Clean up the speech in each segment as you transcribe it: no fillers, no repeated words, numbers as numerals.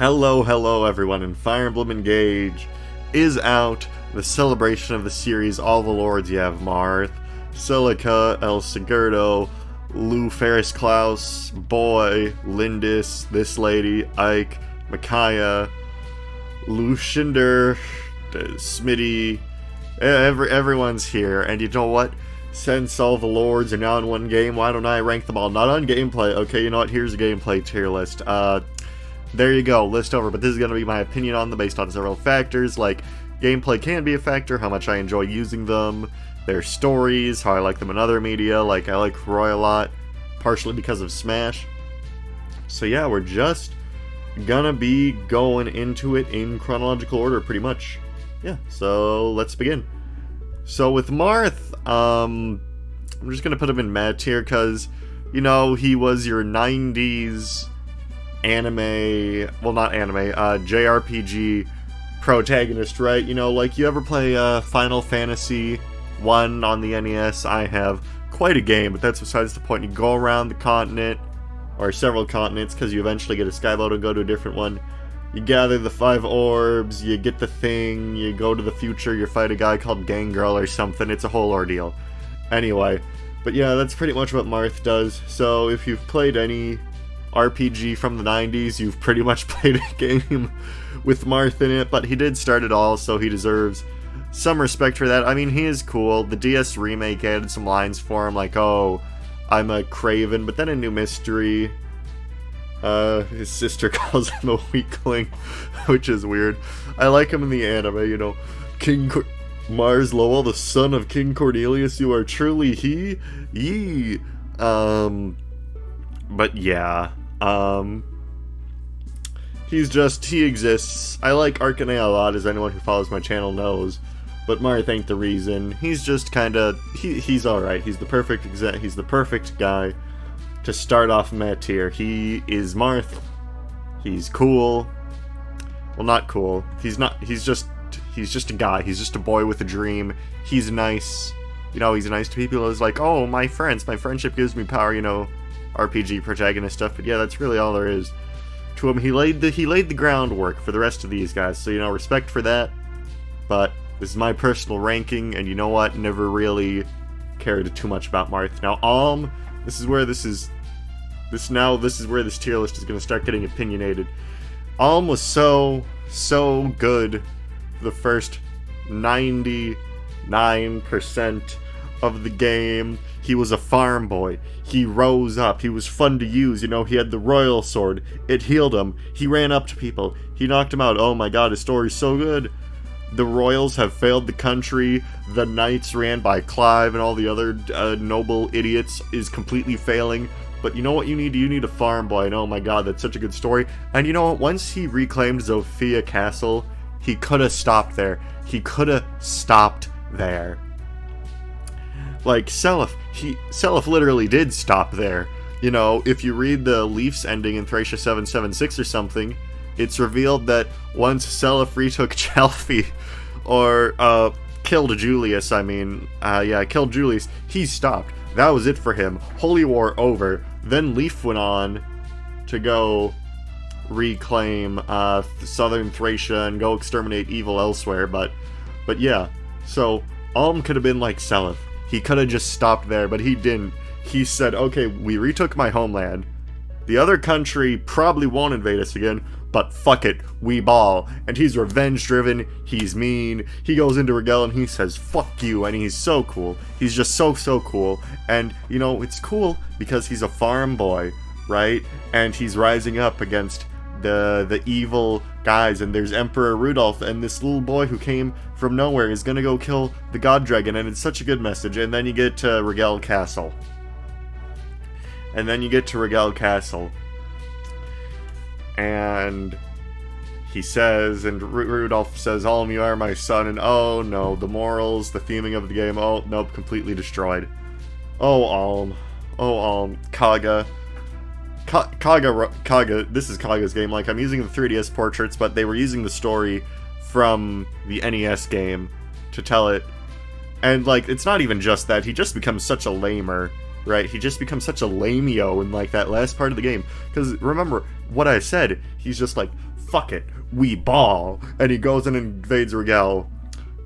Hello everyone, and Fire Emblem Engage is out, the celebration of the series. All the lords, you have Marth, Celica, El Sigurdo, Lou Ferris Klaus, Boy, Lindis, this lady, Ike, Michiah, Lucinder, Smitty, everyone's here, and you know what? Since all the lords are now in one game, why don't I rank them all? Not on gameplay. Okay, you know what? Here's a gameplay tier list. There you go, list over, but this is going to be my opinion on them based on several factors, like gameplay can be a factor, how much I enjoy using them, their stories, how I like them in other media, like I like Roy a lot, partially because of Smash. So yeah, we're just gonna be going into it in chronological order, pretty much. Yeah, so let's begin. So with Marth, I'm just gonna put him in meh tier, because, you know, he was your 90s anime, well not anime, JRPG protagonist, right? You know, like you ever play Final Fantasy 1 on the NES? I have. Quite a game, but that's besides the point. You go around the continent, or several continents, because you eventually get a skyboat and go to a different one. You gather the 5 orbs, you get the thing, you go to the future, you fight a guy called Gangrel or something. It's a whole ordeal. Anyway, but yeah, that's pretty much what Marth does. So if you've played any RPG from the 90s, you've pretty much played a game with Marth in it, but he did start it all, so he deserves some respect for that. I mean, he is cool. The DS remake added some lines for him, like, oh, I'm a Craven, but then a new mystery, his sister calls him a weakling, which is weird. I like him in the anime, you know, Mars Lowell, the son of King Cornelius, you are truly he? Yee! But yeah, he exists. I like Arcanea a lot, as anyone who follows my channel knows, but Marth ain't the reason. He's just kinda, he's alright. He's the perfect guy to start off meh tier. He is Marth. He's cool. Well, not cool. He's just a guy. He's just a boy with a dream. He's nice. You know, he's nice to people. He's like, oh, my friendship gives me power, you know, RPG protagonist stuff, but yeah, that's really all there is to him. He laid the groundwork for the rest of these guys, so, you know, respect for that. But this is my personal ranking, and you know what? Never really cared too much about Marth. Now, this is where this tier list is going to start getting opinionated. Was so good for the first 99% of the game. He was a farm boy. He rose up. He was fun to use. You know, he had the royal sword. It healed him. He ran up to people. He knocked him out. Oh my god, his story's so good. The royals have failed the country. The knights ran by Clive and all the other noble idiots is completely failing. But you know what you need? You need a farm boy. And oh my god, that's such a good story. And you know what? Once he reclaimed Zofia Castle, he could have stopped there. He could have stopped there. Like, Seliph literally did stop there. You know, if you read the Leif's ending in Thracia 776 or something, it's revealed that once Seliph retook Chalfie, or, killed Julius, killed Julius, he stopped. That was it for him. Holy War over. Then Leif went on to go reclaim, southern Thracia and go exterminate evil elsewhere, but yeah. So, Alm could have been like Seliph. He could have just stopped there, but he didn't. He said, okay, we retook my homeland. The other country probably won't invade us again, but fuck it, we ball. And he's revenge-driven, he's mean, he goes into Rigel and he says, fuck you, and he's so cool. He's just so cool. And, you know, it's cool because he's a farm boy, right? And he's rising up against the evil guys, and there's Emperor Rudolph, and this little boy who came from nowhere is gonna go kill the God Dragon, and it's such a good message. And then you get to Rigel Castle. And he says, and Rudolph says, Alm, you are my son, and oh no, the morals, the theming of the game, oh nope, completely destroyed. Oh Alm, Kaga, this is Kaga's game. Like, I'm using the 3DS portraits, but they were using the story from the NES game to tell it. And, like, it's not even just that. He just becomes such a lamer. right? He just becomes such a lameo in, like, that last part of the game. Because, remember, what I said, he's just like, fuck it, we ball. And he goes and invades Rigel.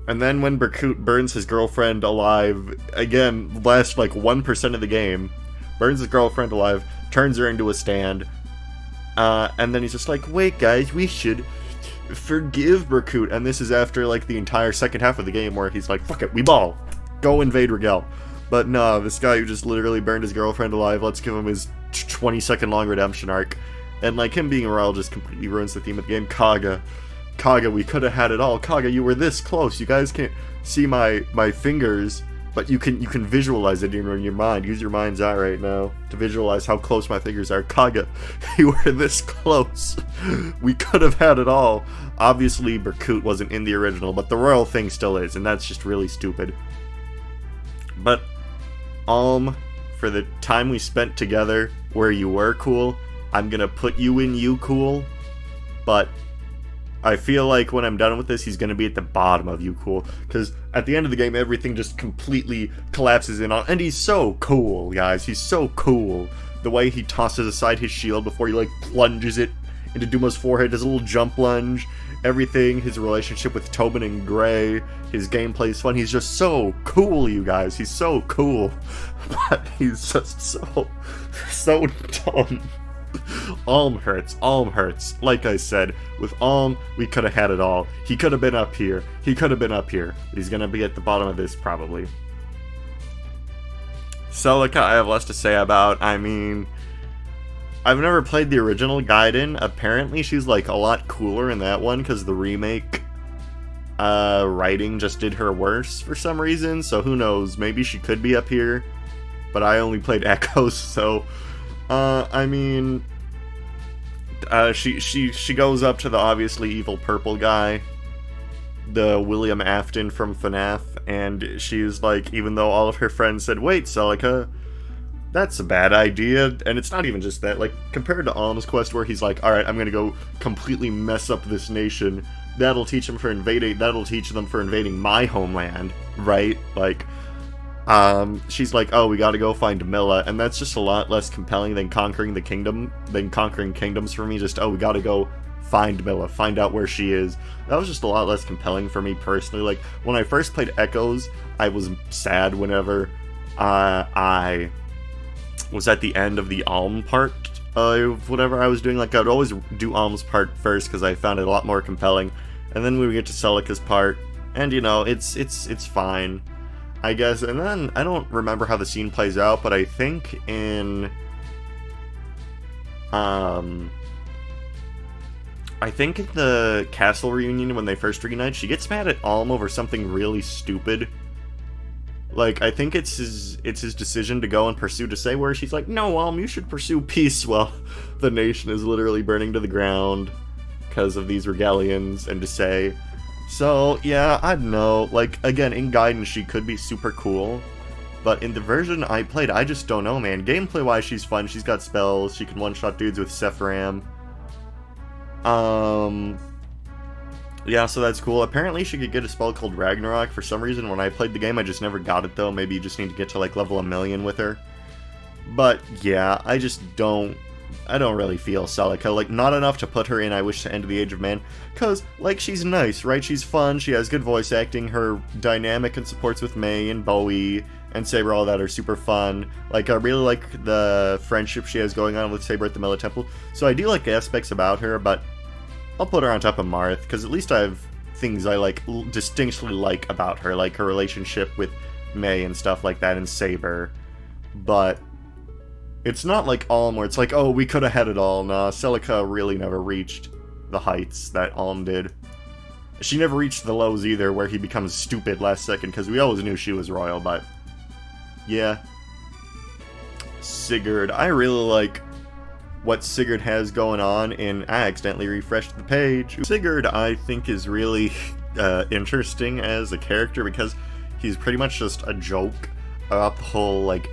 And then when Berkut burns his girlfriend alive, again, last like 1% of the game, burns his girlfriend alive, turns her into a stand, and then he's just like, wait guys, we should forgive Berkut. And this is after like the entire second half of the game where he's like, fuck it, we ball. Go invade Rigel. But no, this guy who just literally burned his girlfriend alive, let's give him his 20-second long redemption arc. And like him being a royal just completely ruins the theme of the game. Kaga, we could have had it all. Kaga, you were this close. You guys can't see my fingers, but you can visualize it in your mind. Use your mind's eye right now to visualize how close my fingers are. Kaga, you were this close. We could have had it all. Obviously, Berkut wasn't in the original, but the royal thing still is, and that's just really stupid. But for the time we spent together where you were cool, I'm gonna put you in you cool, but I feel like when I'm done with this, he's gonna be at the bottom of you cool, because at the end of the game, everything just completely collapses in on, and he's so cool, guys, he's so cool. The way he tosses aside his shield before he, like, plunges it into Duma's forehead, does a little jump lunge, everything, his relationship with Tobin and Gray, his gameplay is fun, he's just so cool, you guys, he's so cool, but he's just so dumb. Alm hurts. Like I said, with Alm, we could have had it all. He could have been up here. But he's gonna be at the bottom of this, probably. Celica, I have less to say about. I mean, I've never played the original Gaiden. Apparently, she's, like, a lot cooler in that one, because the remake writing just did her worse for some reason, so who knows, maybe she could be up here, but I only played Echoes, so... I mean, she goes up to the obviously evil purple guy, the William Afton from FNAF, and she's like, even though all of her friends said, wait, Celica, that's a bad idea, and it's not even just that, like, compared to Alm's quest where he's like, alright, I'm gonna go completely mess up this nation, that'll teach them for invading my homeland, right? Like, she's like, oh, we gotta go find Milla, and that's just a lot less compelling than conquering kingdoms for me. Just, oh, we gotta go find Milla, find out where she is. That was just a lot less compelling for me personally. Like, when I first played Echoes, I was sad whenever I was at the end of the Alm part of whatever I was doing. Like, I'd always do Alm's part first because I found it a lot more compelling, and then we would get to Celica's part, and you know, it's fine, I guess. And then I don't remember how the scene plays out, but I think in the castle reunion when they first reunite, she gets mad at Alm over something really stupid. Like, I think it's his decision to go and pursue Desai, where she's like, no, Alm, you should pursue peace while the nation is literally burning to the ground because of these regalians and Desai. So, yeah, I don't know. Like, again, in Gaiden, she could be super cool, but in the version I played, I just don't know, man. Gameplay-wise, she's fun. She's got spells. She can one-shot dudes with Ephraim. Yeah, so that's cool. Apparently, she could get a spell called Ragnarok. For some reason, when I played the game, I just never got it, though. Maybe you just need to get to, like, level 1,000,000 with her. But, yeah, I don't really feel Celica. Like, not enough to put her in I Wish to End the Age of Man, because, like, she's nice, right? She's fun, she has good voice acting, her dynamic and supports with May and Bowie and Saber, all that are super fun. Like, I really like the friendship she has going on with Saber at the Mela Temple, so I do like aspects about her, but I'll put her on top of Marth, because at least I have things I, like, distinctly like about her, like her relationship with May and stuff like that, and Saber, but it's not like Alm where it's like, oh, we could have had it all. Nah, Celica really never reached the heights that Alm did. She never reached the lows either, where he becomes stupid last second, because we always knew she was royal, but yeah. Sigurd. I really like what Sigurd has going on, and I accidentally refreshed the page. Sigurd, I think, is really interesting as a character, because he's pretty much just a joke about the whole, like,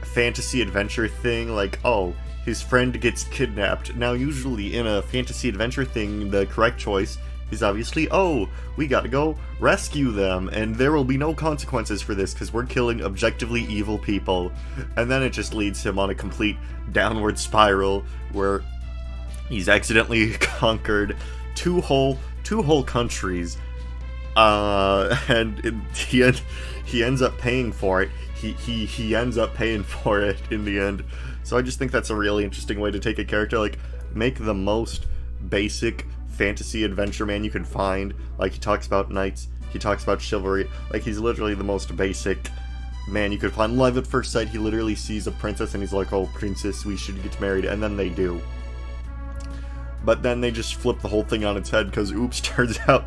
fantasy adventure thing. Like, oh, his friend gets kidnapped. Now, usually in a fantasy adventure thing, the correct choice is obviously, oh, we gotta go rescue them, and there will be no consequences for this because we're killing objectively evil people. And then it just leads him on a complete downward spiral where He's accidentally conquered two whole countries, and he ends up paying for it. He ends up paying for it in the end. So I just think that's a really interesting way to take a character, like, make the most basic fantasy adventure man you can find. Like, he talks about knights, he talks about chivalry, like, he's literally the most basic man you could find. Love at first sight, he literally sees a princess and he's like, oh, princess, we should get married, and then they do. But then they just flip the whole thing on its head, because, oops, turns out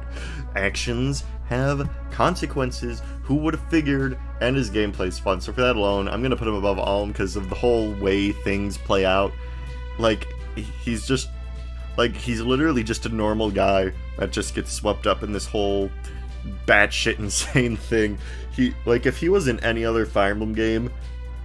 actions have consequences. Who would have figured? And his gameplay's fun, so for that alone, I'm gonna put him above Alm, because of the whole way things play out. Like, he's just, like, he's literally just a normal guy that just gets swept up in this whole batshit insane thing. Like, if he was in any other Fire Emblem game,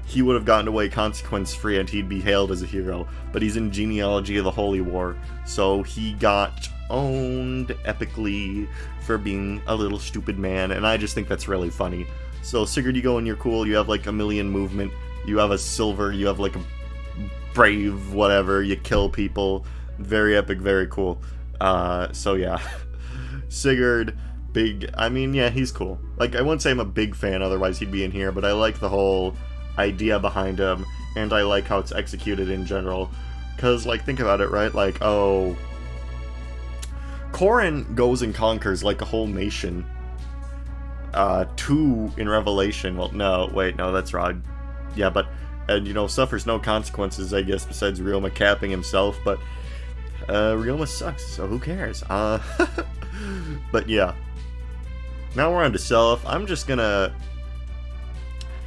he would have gotten away consequence-free and he'd be hailed as a hero. But he's in Genealogy of the Holy War, so he got owned epically for being a little stupid man, and I just think that's really funny. So, Sigurd, you go and you're cool, you have like a million movement, you have a silver, you have like a brave whatever, you kill people, very epic, very cool. So yeah. Sigurd, big, I mean, yeah, he's cool. Like, I wouldn't say I'm a big fan, otherwise he'd be in here, but I like the whole idea behind him, and I like how it's executed in general. Because, like, think about it, right? Like, oh, Corrin goes and conquers, like, a whole nation. 2 in Revelation. Well, no, wait, no, that's wrong. Yeah, but, and, you know, suffers no consequences, I guess, besides Ryoma capping himself, but, Ryoma sucks, so who cares? But, yeah. Now we're on to Seliph. I'm just gonna...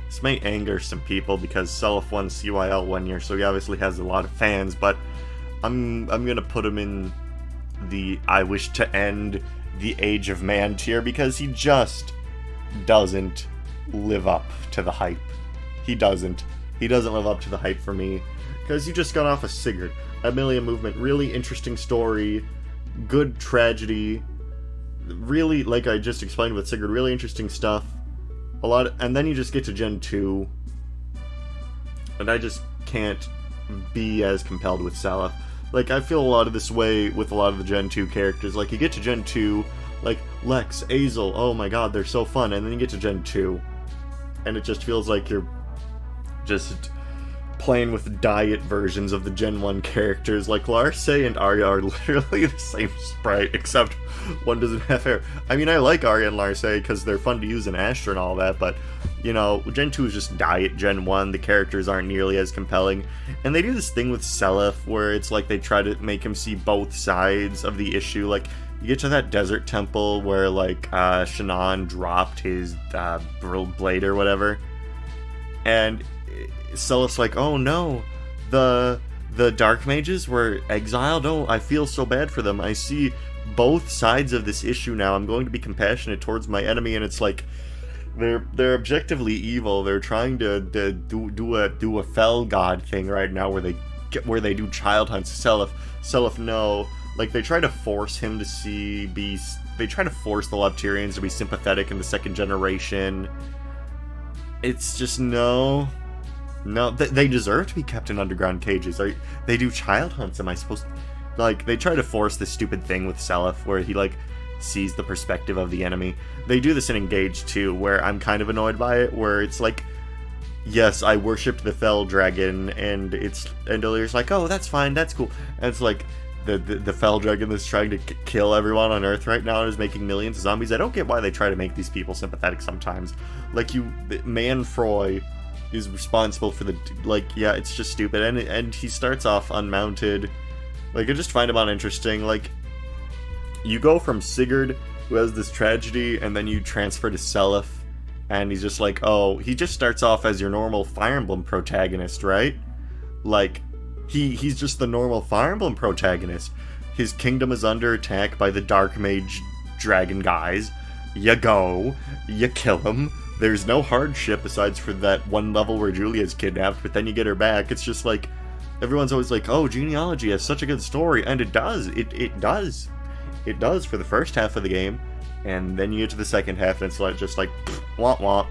This may anger some people, because Seliph won CYL one year, so he obviously has a lot of fans, but I'm gonna put him in the I wish to end the Age of Man tier, because he just doesn't live up to the hype. He doesn't live up to the hype for me, because he just got off of Sigurd. A million movement, really interesting story, good tragedy, really, like I just explained with Sigurd, really interesting stuff. And then you just get to Gen 2, and I just can't be as compelled with Seliph. Like, I feel a lot of this way with a lot of the Gen 2 characters. Like, you get to Gen 2, like, Lex, Azel, oh my god, they're so fun, and then you get to Gen 2, and it just feels like you're just playing with diet versions of the Gen 1 characters. Like, Larce and Arya are literally the same sprite, except one doesn't have hair. I mean, I like Arya and Larce because they're fun to use in Astra and all that, but, you know, Gen 2 is just diet Gen 1, the characters aren't nearly as compelling, and they do this thing with Seliph where it's like they try to make him see both sides of the issue. Like, you get to that desert temple where, like, Shannon dropped his blade or whatever, and Seliph's like, oh no, the Dark Mages were exiled, oh, I feel so bad for them, I see both sides of this issue now, I'm going to be compassionate towards my enemy. And it's like, they're objectively evil, they're trying to do a fell god thing right now where they do child hunts. Seliph, no, like, they try to force him to they try to force the Leptirians to be sympathetic in the second generation. It's just, no, they deserve to be kept in underground cages. They do child hunts, am I supposed to... Like, they try to force this stupid thing with Seliph, where he, like, sees the perspective of the enemy. They do this in Engage, too, where I'm kind of annoyed by it, where it's like, yes, I worshipped the Fell Dragon, and Alear's like, oh, that's fine, that's cool. And it's like, the Fell Dragon that's trying to kill everyone on Earth right now and is making millions of zombies. I don't get why they try to make these people sympathetic sometimes. Like, Manfroy is responsible for yeah, it's just stupid. And he starts off unmounted. Like, I just find him uninteresting. Like, you go from Sigurd, who has this tragedy, and then you transfer to Seliph, and he's just like, oh, he just starts off as your normal Fire Emblem protagonist, right? Like, he's just the normal Fire Emblem protagonist. His kingdom is under attack by the Dark Mage dragon guys. You go, you kill him. There's no hardship besides for that one level where Julia's kidnapped, but then you get her back. It's just like, everyone's always like, oh, Genealogy has such a good story, and it does. It does. It does for the first half of the game, and then you get to the second half, and it's like, just like, womp womp.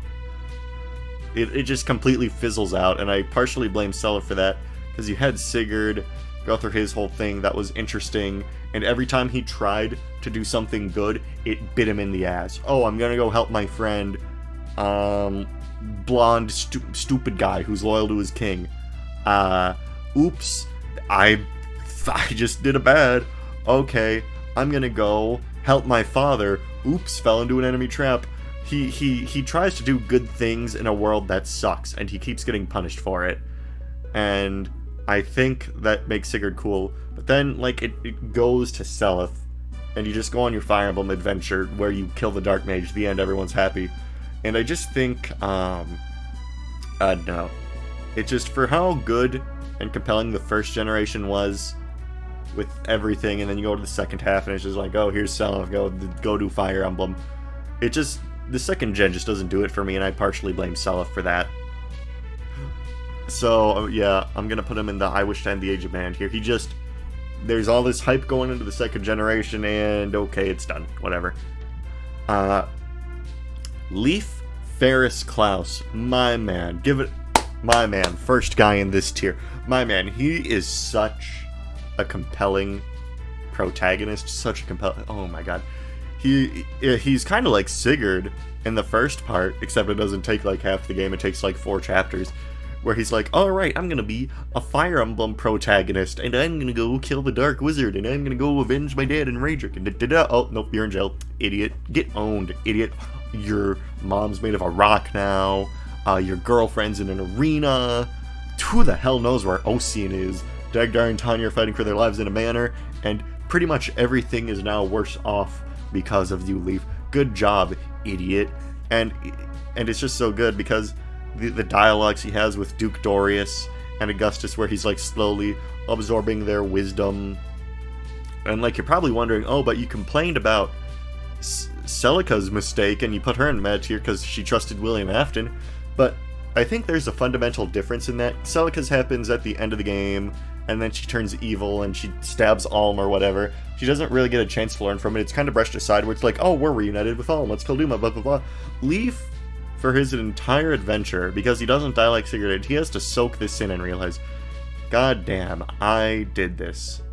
It just completely fizzles out, and I partially blame Seliph for that, because you had Sigurd go through his whole thing that was interesting, and every time he tried to do something good, it bit him in the ass. Oh, I'm gonna go help my friend, blonde, stupid guy who's loyal to his king. Oops, I just did a bad. Okay, I'm gonna go help my father. Oops, fell into an enemy trap. He tries to do good things in a world that sucks, and he keeps getting punished for it. And I think that makes Sigurd cool. But then, like, it goes to Seliph, and you just go on your Fire Emblem adventure where you kill the Dark Mage. The end, everyone's happy. And I just think, no. It just, for how good and compelling the first generation was with everything, and then you go to the second half, and it's just like, oh, here's Seliph, go do Fire Emblem. It just, the second gen just doesn't do it for me, and I partially blame Seliph for that. So, yeah, I'm gonna put him in the I wish to end the Age of Man here. He just, there's all this hype going into the second generation, and okay, it's done. Whatever. Leif Ferris Klaus, my man. Give it, my man. First guy in this tier. My man, he is such a compelling protagonist. Such a compelling, oh my god. He's kind of like Sigurd in the first part, except it doesn't take like half the game. It takes like 4 chapters. Where he's like, alright, I'm gonna be a Fire Emblem protagonist, and I'm gonna go kill the Dark Wizard, and I'm gonna go avenge my dad and Raedric, and da-da-da. Oh, nope, you're in jail. Idiot. Get owned, idiot. Your mom's made of a rock now. Your girlfriend's in an arena. Who the hell knows where Ocean is? Dagdar and Tanya are fighting for their lives in a manor, and pretty much everything is now worse off because of you, Leif. Good job, idiot. And it's just so good because the dialogues he has with Duke Dorius and Augustus, where he's like slowly absorbing their wisdom. And like, you're probably wondering, oh, but you complained about Celica's mistake and you put her in med tier because she trusted William Afton. But I think there's a fundamental difference in that. Celica's happens at the end of the game, and then she turns evil and she stabs Alm or whatever. She doesn't really get a chance to learn from it. It's kind of brushed aside where it's like, oh, we're reunited with Alm, let's kill Duma, blah blah blah. Leif, for his entire adventure, because he doesn't die like Sigurd, he has to soak this in and realize, god damn, I did this.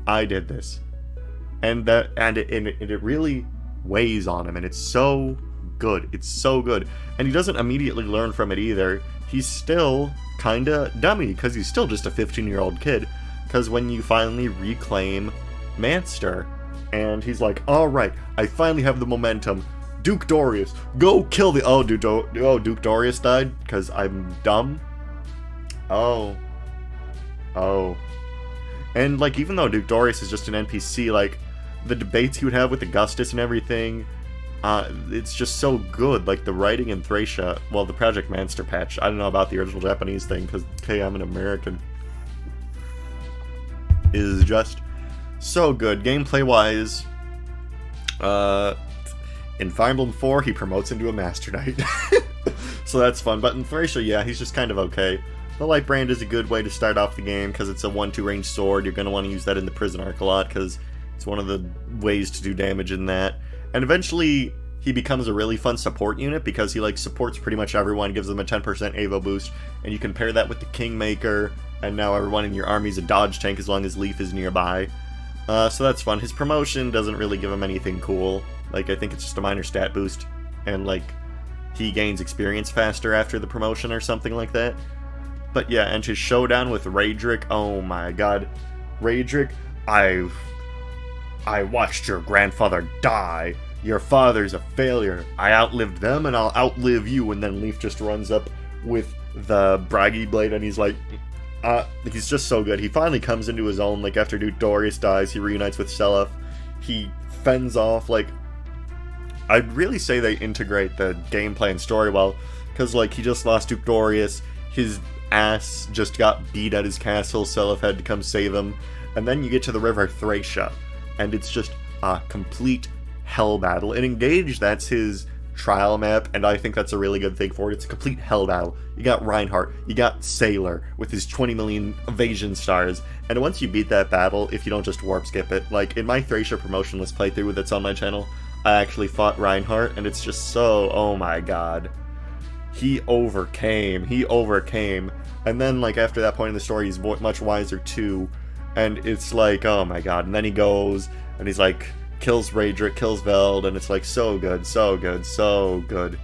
And it really weighs on him, and it's so good. It's so good. And he doesn't immediately learn from it either. He's still kinda dummy, because he's still just a 15-year-old kid. Because when you finally reclaim Manster, and he's like, alright, I finally have the momentum. Duke Dorius, go kill the... Oh, Duke Dorius died? Because I'm dumb? Oh. And, like, even though Duke Dorius is just an NPC, like, the debates he would have with Augustus and everything, it's just so good. Like, the writing in Thracia, well, the Project Manster patch, I don't know about the original Japanese thing, because, okay, I'm an American, is just so good. Gameplay-wise, in Fire Emblem 4, he promotes into a Master Knight. So that's fun. But in Thracia, yeah, he's just kind of okay. The Light Brand is a good way to start off the game, because it's a 1-2 range sword. You're going to want to use that in the prison arc a lot, because it's one of the ways to do damage in that. And eventually, he becomes a really fun support unit, because he, like, supports pretty much everyone, gives them a 10% AVO boost, and you can pair that with the Kingmaker, and now everyone in your army is a dodge tank as long as Leif is nearby. So that's fun. His promotion doesn't really give him anything cool. Like, I think it's just a minor stat boost, and, like, he gains experience faster after the promotion or something like that. But yeah, and his showdown with Raedric, oh my god. Raedric, I watched your grandfather die. Your father's a failure. I outlived them, and I'll outlive you. And then Leif just runs up with the Bragi Blade, and he's like, he's just so good. He finally comes into his own, like, after Duke Dorius dies, he reunites with Seliph. He fends off, like, I'd really say they integrate the gameplay and story well, because, like, he just lost Duke Dorius, his ass just got beat at his castle, Seliph had to come save him, and then you get to the River Thracia, and it's just a complete hell battle. In Engage, that's his trial map, and I think that's a really good thing for it. It's a complete hell battle. You got Reinhardt, you got Sailor with his 20 million evasion stars, and once you beat that battle, if you don't just warp skip it, like in my Thracia promotionless playthrough that's on my channel, I actually fought Reinhardt, and it's just so, oh my god. He overcame, and then, like, after that point in the story, he's much wiser too, And it's like, oh my god. And then he goes, and he's like, kills Raedric, kills Veld, and it's like, so good, so good, so good.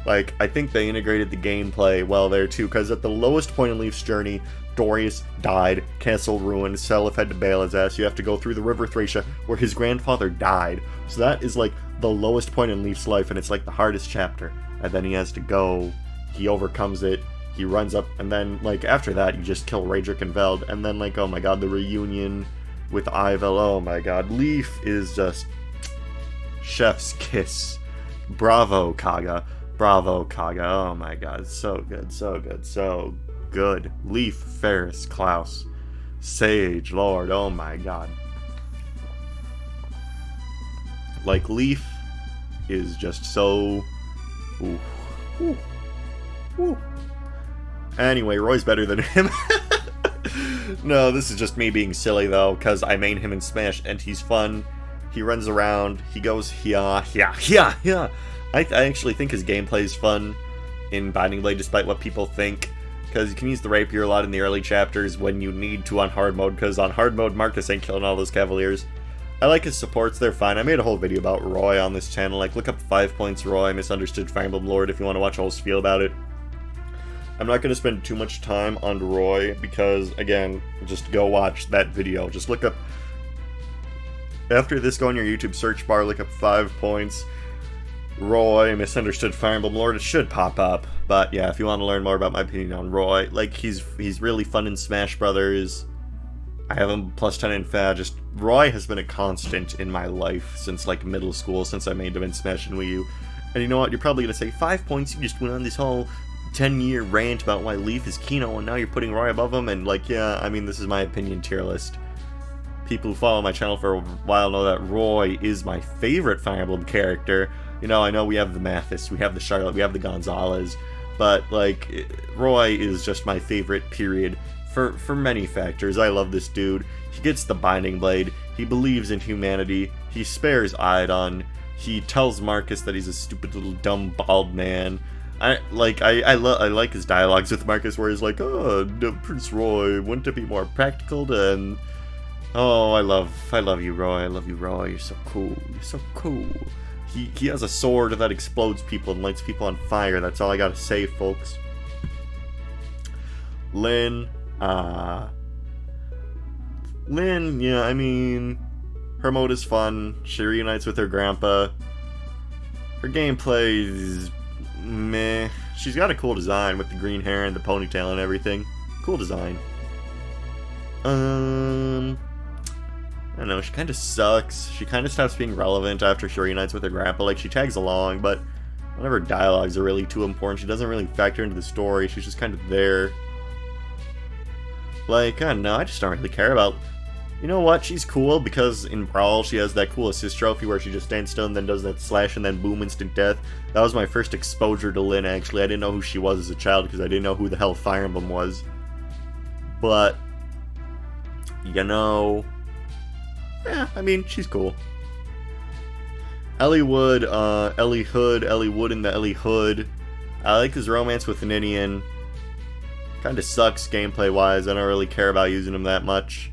Like, I think they integrated the gameplay well there too, because at the lowest point in Leif's journey, Dorius died, castle ruined, Seliph had to bail his ass, you have to go through the River Thracia, where his grandfather died. So that is like the lowest point in Leif's life, and it's like the hardest chapter. And then he has to go, he overcomes it, he runs up, and then, like, after that, you just kill Raedric and Veld, and then, like, oh my god, the reunion with Ivel, oh my god, Leif is just chef's kiss. Bravo, Kaga. Bravo, Kaga. Oh my god, so good, so good, so good. Leif, Ferris, Klaus, Sage, Lord, oh my god. Like, Leif is just so... Ooh. Ooh. Ooh. Anyway, Roy's better than him. No, this is just me being silly, though, because I main him in Smash, and he's fun. He runs around, he goes, yeah. I actually think his gameplay is fun in Binding Blade, despite what people think, because you can use the Rapier a lot in the early chapters when you need to on hard mode, because on hard mode, Marcus ain't killing all those Cavaliers. I like his supports, they're fine. I made a whole video about Roy on this channel, like, look up 5 points Roy, Misunderstood Fire Emblem Lord, if you want to watch a whole spiel about it. I'm not going to spend too much time on Roy, because, again, just go watch that video. Just look up... After this, go on your YouTube search bar, look up 5 points Roy, Misunderstood Fire Emblem Lord. It should pop up. But, yeah, if you want to learn more about my opinion on Roy, like, he's really fun in Smash Brothers. I have him plus 10 in FA. Just, Roy has been a constant in my life since, like, middle school, since I made him in Smash and Wii U. And you know what? You're probably going to say, 5 points? You just went on this whole 10-year rant about why Leif is Kino, and now you're putting Roy above him, and, like, yeah, I mean, this is my opinion tier list. People who follow my channel for a while know that Roy is my favorite Fire Emblem character. You know, I know we have the Mathis, we have the Charlotte, we have the Gonzalez, but, like, Roy is just my favorite, period, for many factors. I love this dude. He gets the Binding Blade, he believes in humanity, he spares Iodon, he tells Marcus that he's a stupid little dumb bald man. I like his dialogues with Marcus where he's like, oh, Prince Roy, wouldn't it be more practical to... And, oh, I love you, Roy. I love you, Roy. You're so cool. You're so cool. He has a sword that explodes people and lights people on fire. That's all I gotta say, folks. Lynn, yeah, I mean, her mode is fun. She reunites with her grandpa. Her gameplay is meh. She's got a cool design with the green hair and the ponytail and everything. Cool design. I don't know, she kind of sucks. She kind of stops being relevant after she reunites with her grandpa. Like, she tags along, but none of her dialogues are really too important. She doesn't really factor into the story. She's just kind of there. Like, I don't know, I just don't really care about... You know what? She's cool because in Brawl she has that cool assist trophy where she just stands still and then does that slash and then boom, instant death. That was my first exposure to Lynn, actually. I didn't know who she was as a child because I didn't know who the hell Fire Emblem was. But, you know... Yeah, I mean, she's cool. Elihood, Elihood in the Elihood. I like his romance with Ninian. Kinda sucks gameplay-wise. I don't really care about using him that much.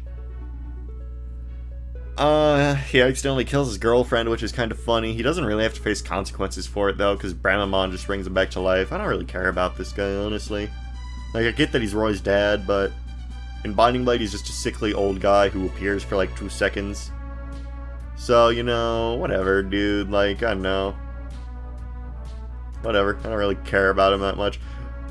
He accidentally kills his girlfriend, which is kind of funny. He doesn't really have to face consequences for it, though, because Bramamon just brings him back to life. I don't really care about this guy, honestly. Like, I get that he's Roy's dad, but in Binding Blade, he's just a sickly old guy who appears for, like, 2 seconds. So, you know, whatever, dude. Like, I don't know. Whatever. I don't really care about him that much.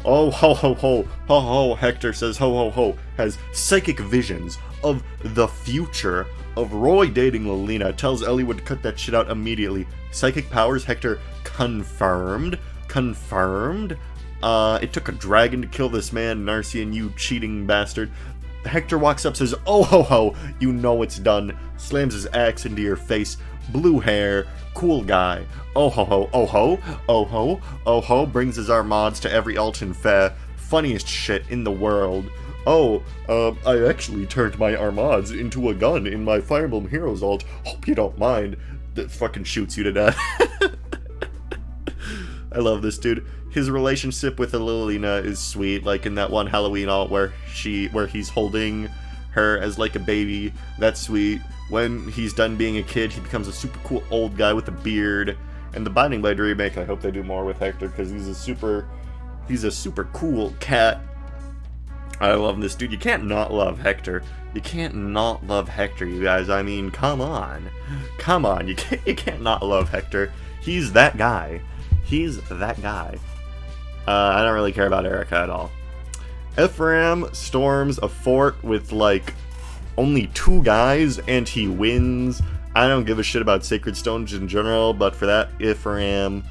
Oh, ho, ho, ho. Ho, ho. Hector says, ho, ho, ho. Has psychic visions of the future of Roy dating Lelina. Tells Elihood to cut that shit out immediately. Psychic powers, Hector confirmed. Confirmed. It took a dragon to kill this man, Narcian, you cheating bastard. Hector walks up, says, oh ho ho, you know it's done. Slams his axe into your face. Blue hair, cool guy. Oh ho ho, oh ho, oh ho, oh ho. Brings his Armads to every Alton fair. Funniest shit in the world. Oh, I actually turned my Armads into a gun in my Fire Emblem Heroes alt. Hope you don't mind. That fucking shoots you to death. I love this dude. His relationship with Lelina is sweet, like in that one Halloween alt where he's holding her as like a baby. That's sweet. When he's done being a kid, he becomes a super cool old guy with a beard. And the Binding Blade remake, I hope they do more with Hector, because he's a super cool cat. I love this dude. You can't not love Hector. You can't not love Hector, you guys. I mean, come on. Come on. You can't not love Hector. He's that guy. He's that guy. I don't really care about Eirika at all. Ephraim storms a fort with, like, only 2 guys, and he wins. I don't give a shit about Sacred Stones in general, but for that, Ephraim,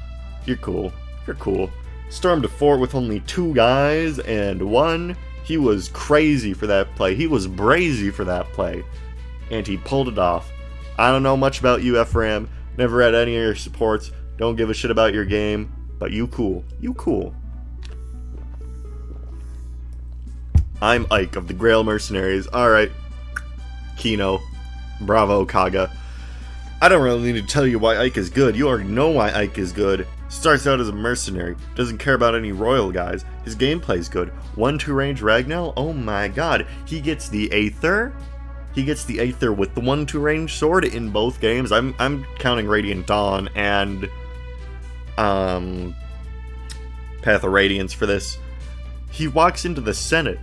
you're cool. You're cool. Stormed a fort with only 2 guys, and won. He was crazy for that play. He was brazy for that play. And he pulled it off. I don't know much about you, Ephraim. Never read any of your supports. Don't give a shit about your game. But you cool. You cool. I'm Ike of the Grail Mercenaries. Alright. Kino. Bravo, Kaga. I don't really need to tell you why Ike is good. You already know why Ike is good. Starts out as a mercenary. Doesn't care about any royal guys. His gameplay's good. 1-2 range Ragnell? Oh my god. He gets the Aether. He gets the Aether with the 1-2 range sword in both games. I'm counting Radiant Dawn and Path of Radiance for this. He walks into the Senate.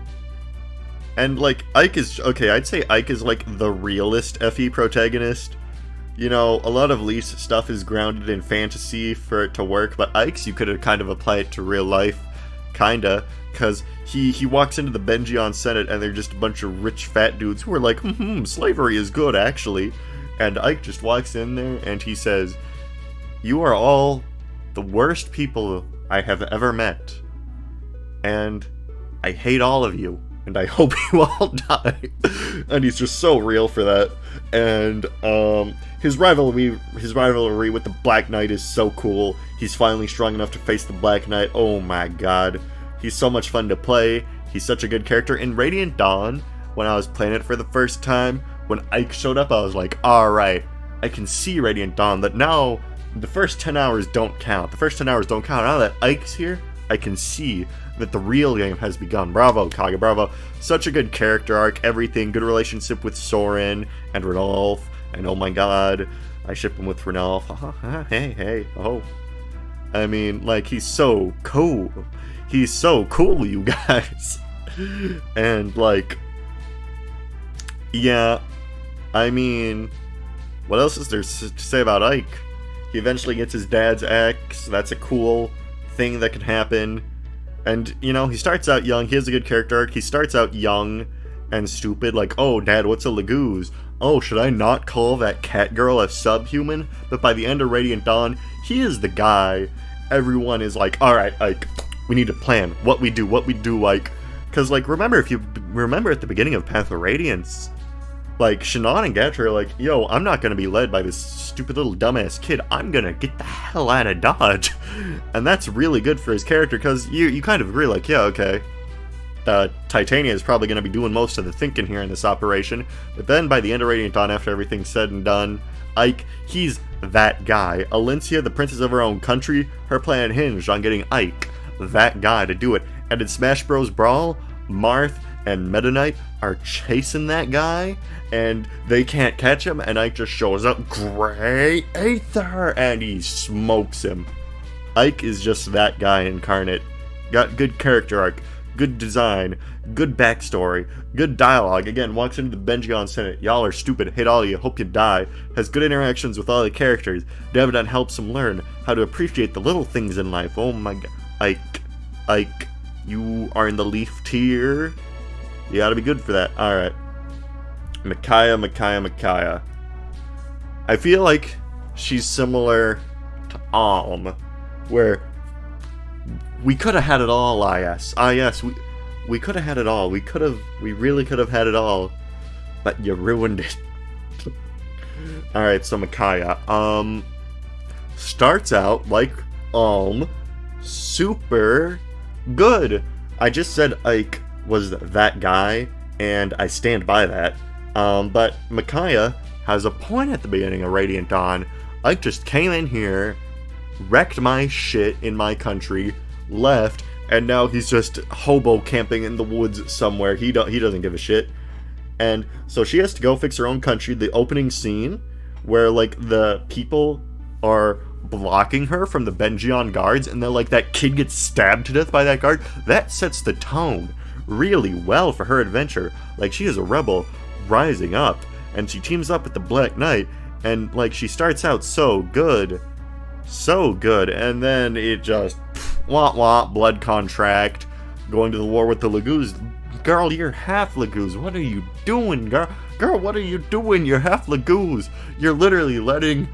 And like Ike is okay, I'd say Ike is like the realist FE protagonist. You know, a lot of Leif's stuff is grounded in fantasy for it to work, but Ike's you could have kind of applied it to real life, kinda, because he walks into the Benjion Senate and they're just a bunch of rich fat dudes who are like, slavery is good, actually. And Ike just walks in there and he says, you are all the worst people I have ever met, and I hate all of you, and I hope you all die. And he's just so real for that. And his rivalry with the Black Knight is so cool. He's finally strong enough to face the Black Knight. Oh my god. He's so much fun to play. He's such a good character. In Radiant Dawn, when I was playing it for the first time, when Ike showed up, I was like, alright, I can see Radiant Dawn. That now, the first 10 hours don't count. The first 10 hours don't count. Now that Ike's here, I can see that the real game has begun. Bravo, Kaga, bravo. Such a good character arc, everything. Good relationship with Soren and Ranulf. And oh my god, I ship him with Ranulf. Hey, oh. I mean, like, he's so cool. He's so cool, you guys. And, like, yeah, I mean, what else is there to say about Ike? He eventually gets his dad's axe. That's a cool thing that can happen. And, you know, he starts out young. He has a good character arc. He starts out young and stupid, like, oh, Dad, what's a Laguz? Oh, should I not call that cat girl a subhuman? But by the end of Radiant Dawn, he is the guy. Everyone is like, alright, Ike, we need to plan what we do, Ike. Because, like, remember at the beginning of Path of Radiance, like, Shannon and Gatra are like, yo, I'm not gonna be led by this stupid little dumbass kid. I'm gonna get the hell out of Dodge. And that's really good for his character, because you kind of agree, like, yeah, okay, Titania is probably gonna be doing most of the thinking here in this operation. But then by the end of Radiant Dawn, after everything's said and done, Ike, he's that guy. Elencia, the princess of her own country, her plan hinged on getting Ike, that guy, to do it. And in Smash Bros. Brawl, Marth and Meta Knight are chasing that guy, and they can't catch him, and Ike just shows up, great Aether, and he smokes him. Ike is just that guy incarnate. Got good character arc, good design, good backstory, good dialogue. Again, walks into the Benjion Senate, y'all are stupid, hate all of you, hope you die. Has good interactions with all the characters. Devadan helps him learn how to appreciate the little things in life. Oh my god. Ike, you are in the Leif tier. You gotta be good for that. Alright. Michiah. I feel like she's similar to Alm, where we could have had it all, yes, we could have had it all. We really could have had it all, but you ruined it. Alright, so Michiah, starts out like Alm, super good. I just said Ike was that guy, and I stand by that. But Michiah has a point at the beginning of Radiant Dawn. Ike just came in here, wrecked my shit in my country, left, and now he's just hobo camping in the woods somewhere. He doesn't give a shit. And so she has to go fix her own country. The opening scene where, like, the people are blocking her from the Benjion guards, and then, like, that kid gets stabbed to death by that guard, that sets the tone really well for her adventure. Like, she is a rebel rising up, and she teams up with the Black Knight, and, like, she starts out so good, and then it just, wah, blood contract, going to the war with the Laguz. Girl, you're half Laguz. What are you doing, girl? Girl, what are you doing? You're half Laguz. You're literally letting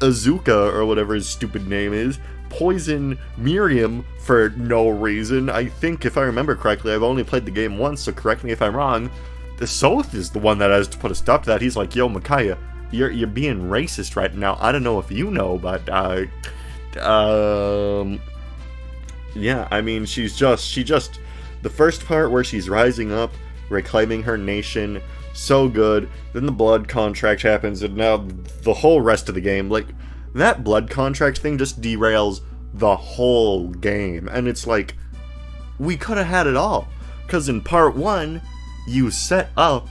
Azuka, or whatever his stupid name is, poison Miriam for no reason. I think, if I remember correctly, I've only played the game once, so correct me if I'm wrong, the Soth is the one that has to put a stop to that. He's like, yo, Michiah, you're being racist right now. I don't know if you know, but, yeah, I mean, she just, the first part where she's rising up, reclaiming her nation, so good. Then the blood contract happens, and now the whole rest of the game, like, that blood contract thing just derails the whole game. And it's like, we could have had it all. Because in part 1, you set up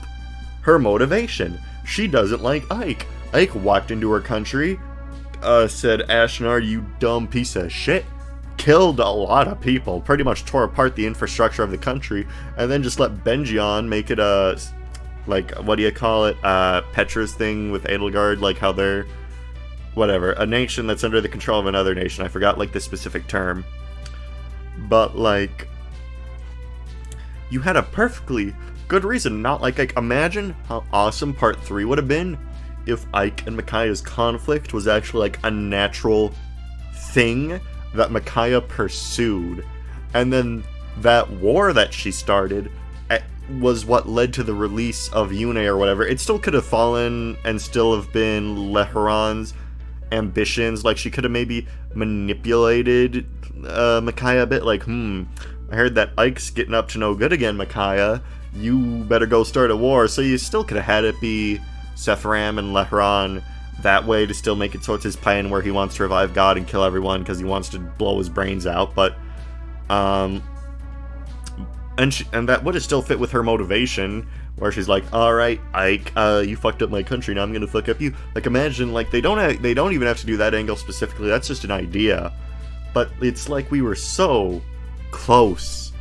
her motivation. She doesn't like Ike. Ike walked into her country, said, Ashnar, you dumb piece of shit. Killed a lot of people, pretty much tore apart the infrastructure of the country, and then just let Benjion make it a, like, what do you call it, Petra's thing with Edelgard, like how they're, whatever, a nation that's under the control of another nation. I forgot, like, the specific term. But, like, you had a perfectly good reason, not like, imagine how awesome part 3 would have been if Ike and Michiah's conflict was actually, like, a natural thing that Michiah pursued, and then that war that she started was what led to the release of Yune or whatever. It still could have fallen and still have been Leheron's ambitions. Like, she could have maybe manipulated Michiah a bit, like, I heard that Ike's getting up to no good again, Michiah. You better go start a war. So you still could have had it be Ephraim and Leheron that way to still make it so it's his plan where he wants to revive God and kill everyone because he wants to blow his brains out. But and that would have still fit with her motivation, where she's like, all right, Ike, you fucked up my country, now I'm gonna fuck up you. Like, imagine, like, they don't even have to do that angle specifically. That's just an idea. But it's like we were so close,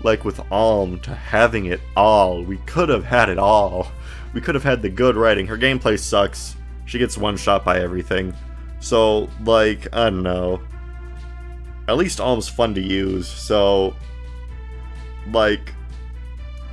like with Alm, to having it all. We could have had it all. We could have had the good writing. Her gameplay sucks. She gets one shot by everything. So, like, I don't know. At least Alm's fun to use, so, like,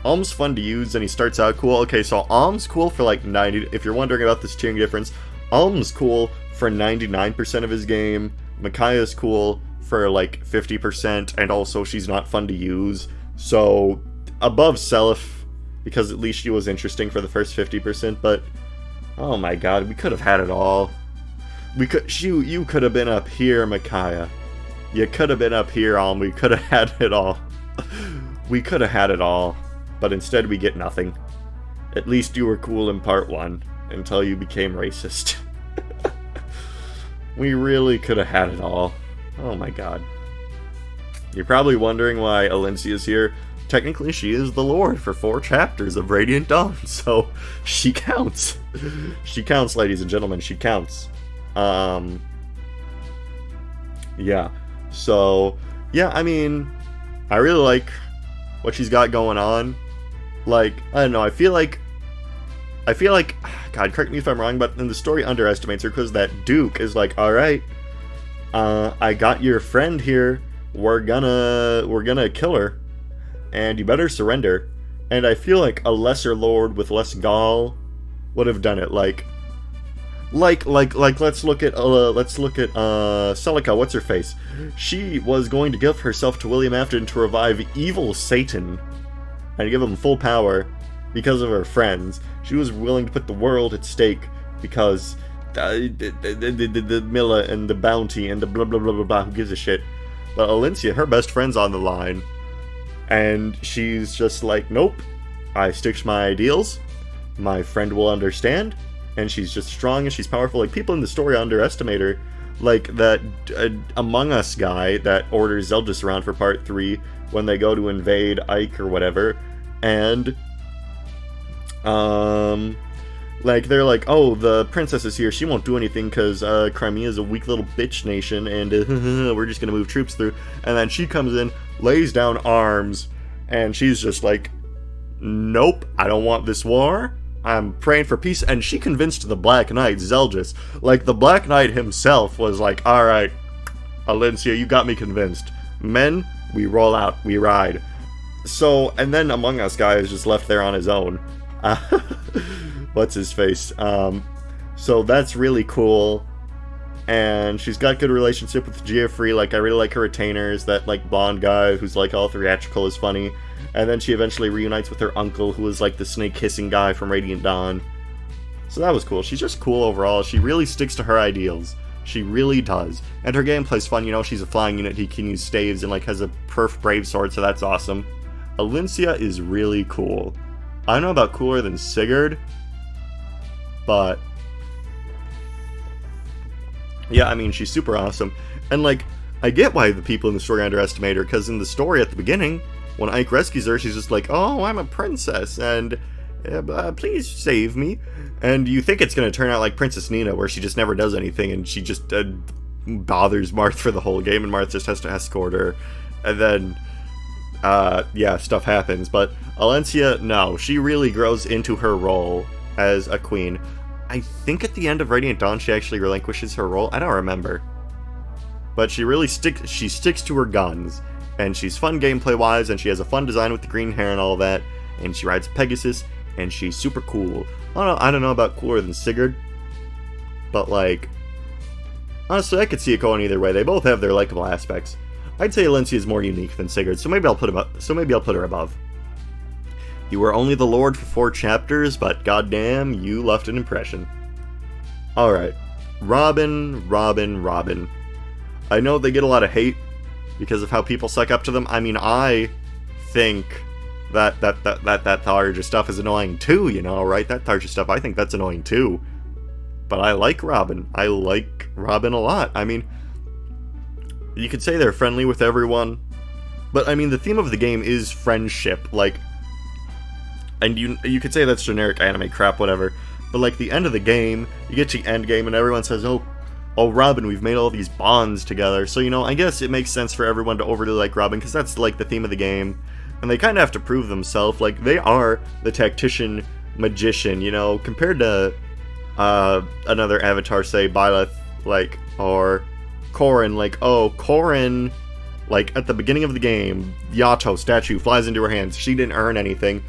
Alm's fun to use and he starts out cool. Okay, so Alm's cool for like 90, if you're wondering about this tiering difference, Alm's cool for 99% of his game, Michiah's cool for like 50%, and also she's not fun to use. So, above Seliph, because at least she was interesting for the first 50%, but oh my god, we could have had it all. You could have been up here, Michiah. You could have been up here, Alm. We could have had it all. We could have had it all. But instead we get nothing. At least you were cool in part 1, until you became racist. We really could have had it all. Oh my god. You're probably wondering why Elencia is here. Technically, she is the Lord for 4 chapters of Radiant Dawn, so she counts. She counts, ladies and gentlemen, she counts. Yeah. So, yeah, I mean, I really like what she's got going on. Like, I don't know, I feel like, God, correct me if I'm wrong, but then the story underestimates her, because that Duke is like, alright, I got your friend here, we're gonna kill her, and you better surrender. And I feel like a lesser lord with less gall would have done it. Like let's look at Celica, what's her face? She was going to give herself to William Afton to revive evil Satan and give him full power because of her friends. She was willing to put the world at stake because the Milla and the bounty and the blah blah blah blah blah, who gives a shit. But Elencia, her best friend's on the line. And she's just like, nope, I stick to my ideals, my friend will understand, and she's just strong and she's powerful. Like, people in the story underestimate her, like that Among Us guy that orders Zeldris around for part 3 when they go to invade Ike or whatever, and Like, they're like, oh, the princess is here, she won't do anything because Crimea is a weak little bitch nation, and we're just gonna move troops through. And then she comes in, lays down arms, and she's just like, nope, I don't want this war, I'm praying for peace. And she convinced the Black Knight, Zeldris. Like, the Black Knight himself was like, alright, Elencia, you got me convinced. Men, we roll out, we ride. So, and then Among Us guy is just left there on his own. What's his face? So that's really cool. And she's got good relationship with Geoffrey. Like, I really like her retainers. That, like, blonde guy who's, like, all theatrical is funny. And then she eventually reunites with her uncle, who was, like, the snake-kissing guy from Radiant Dawn. So that was cool. She's just cool overall. She really sticks to her ideals. She really does. And her gameplay's fun, you know, she's a flying unit, he can use staves, and, like, has a perf brave sword, so that's awesome. Elencia is really cool. I don't know about cooler than Sigurd, but yeah, I mean, she's super awesome. And, like, I get why the people in the story underestimate her, because in the story at the beginning, when Ike rescues her, she's just like, oh, I'm a princess, and please save me. And you think it's going to turn out like Princess Nina, where she just never does anything, and she just bothers Marth for the whole game, and Marth just has to escort her. And then, yeah, stuff happens. But Elencia, no, she really grows into her role as a queen. I think at the end of Radiant Dawn, she actually relinquishes her role. I don't remember. But she really sticks to her guns. And she's fun gameplay-wise, and she has a fun design with the green hair and all that. And she rides Pegasus, and she's super cool. I don't know about cooler than Sigurd. But, like, honestly, I could see it going either way. They both have their likable aspects. I'd say Elencia is more unique than Sigurd, so maybe I'll put her above. You were only the Lord for 4 chapters, but goddamn, you left an impression. Alright. Robin. I know they get a lot of hate because of how people suck up to them. I mean, I think that Tharja stuff is annoying too, you know, right? That Tharja stuff, I think that's annoying too. But I like Robin. I like Robin a lot. I mean, you could say they're friendly with everyone, but I mean, the theme of the game is friendship, like, and you could say that's generic anime crap, whatever, but like, the end of the game, you get to the end game and everyone says, oh Robin, we've made all these bonds together. So, you know, I guess it makes sense for everyone to overly like Robin, because that's like the theme of the game, and they kind of have to prove themselves. Like, they are the tactician magician, you know, compared to another avatar, say Byleth, like, or Corrin. Like, oh, Corrin, like, at the beginning of the game, Yato statue flies into her hands. She didn't earn anything,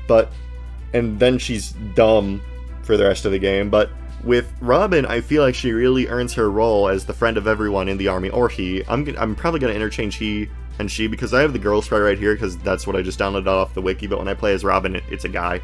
but, and then she's dumb for the rest of the game. But with Robin, I feel like she really earns her role as the friend of everyone in the army, or he. I'm probably going to interchange he and she, because I have the girl sprite right here, because that's what I just downloaded off the wiki, but when I play as Robin, it's a guy.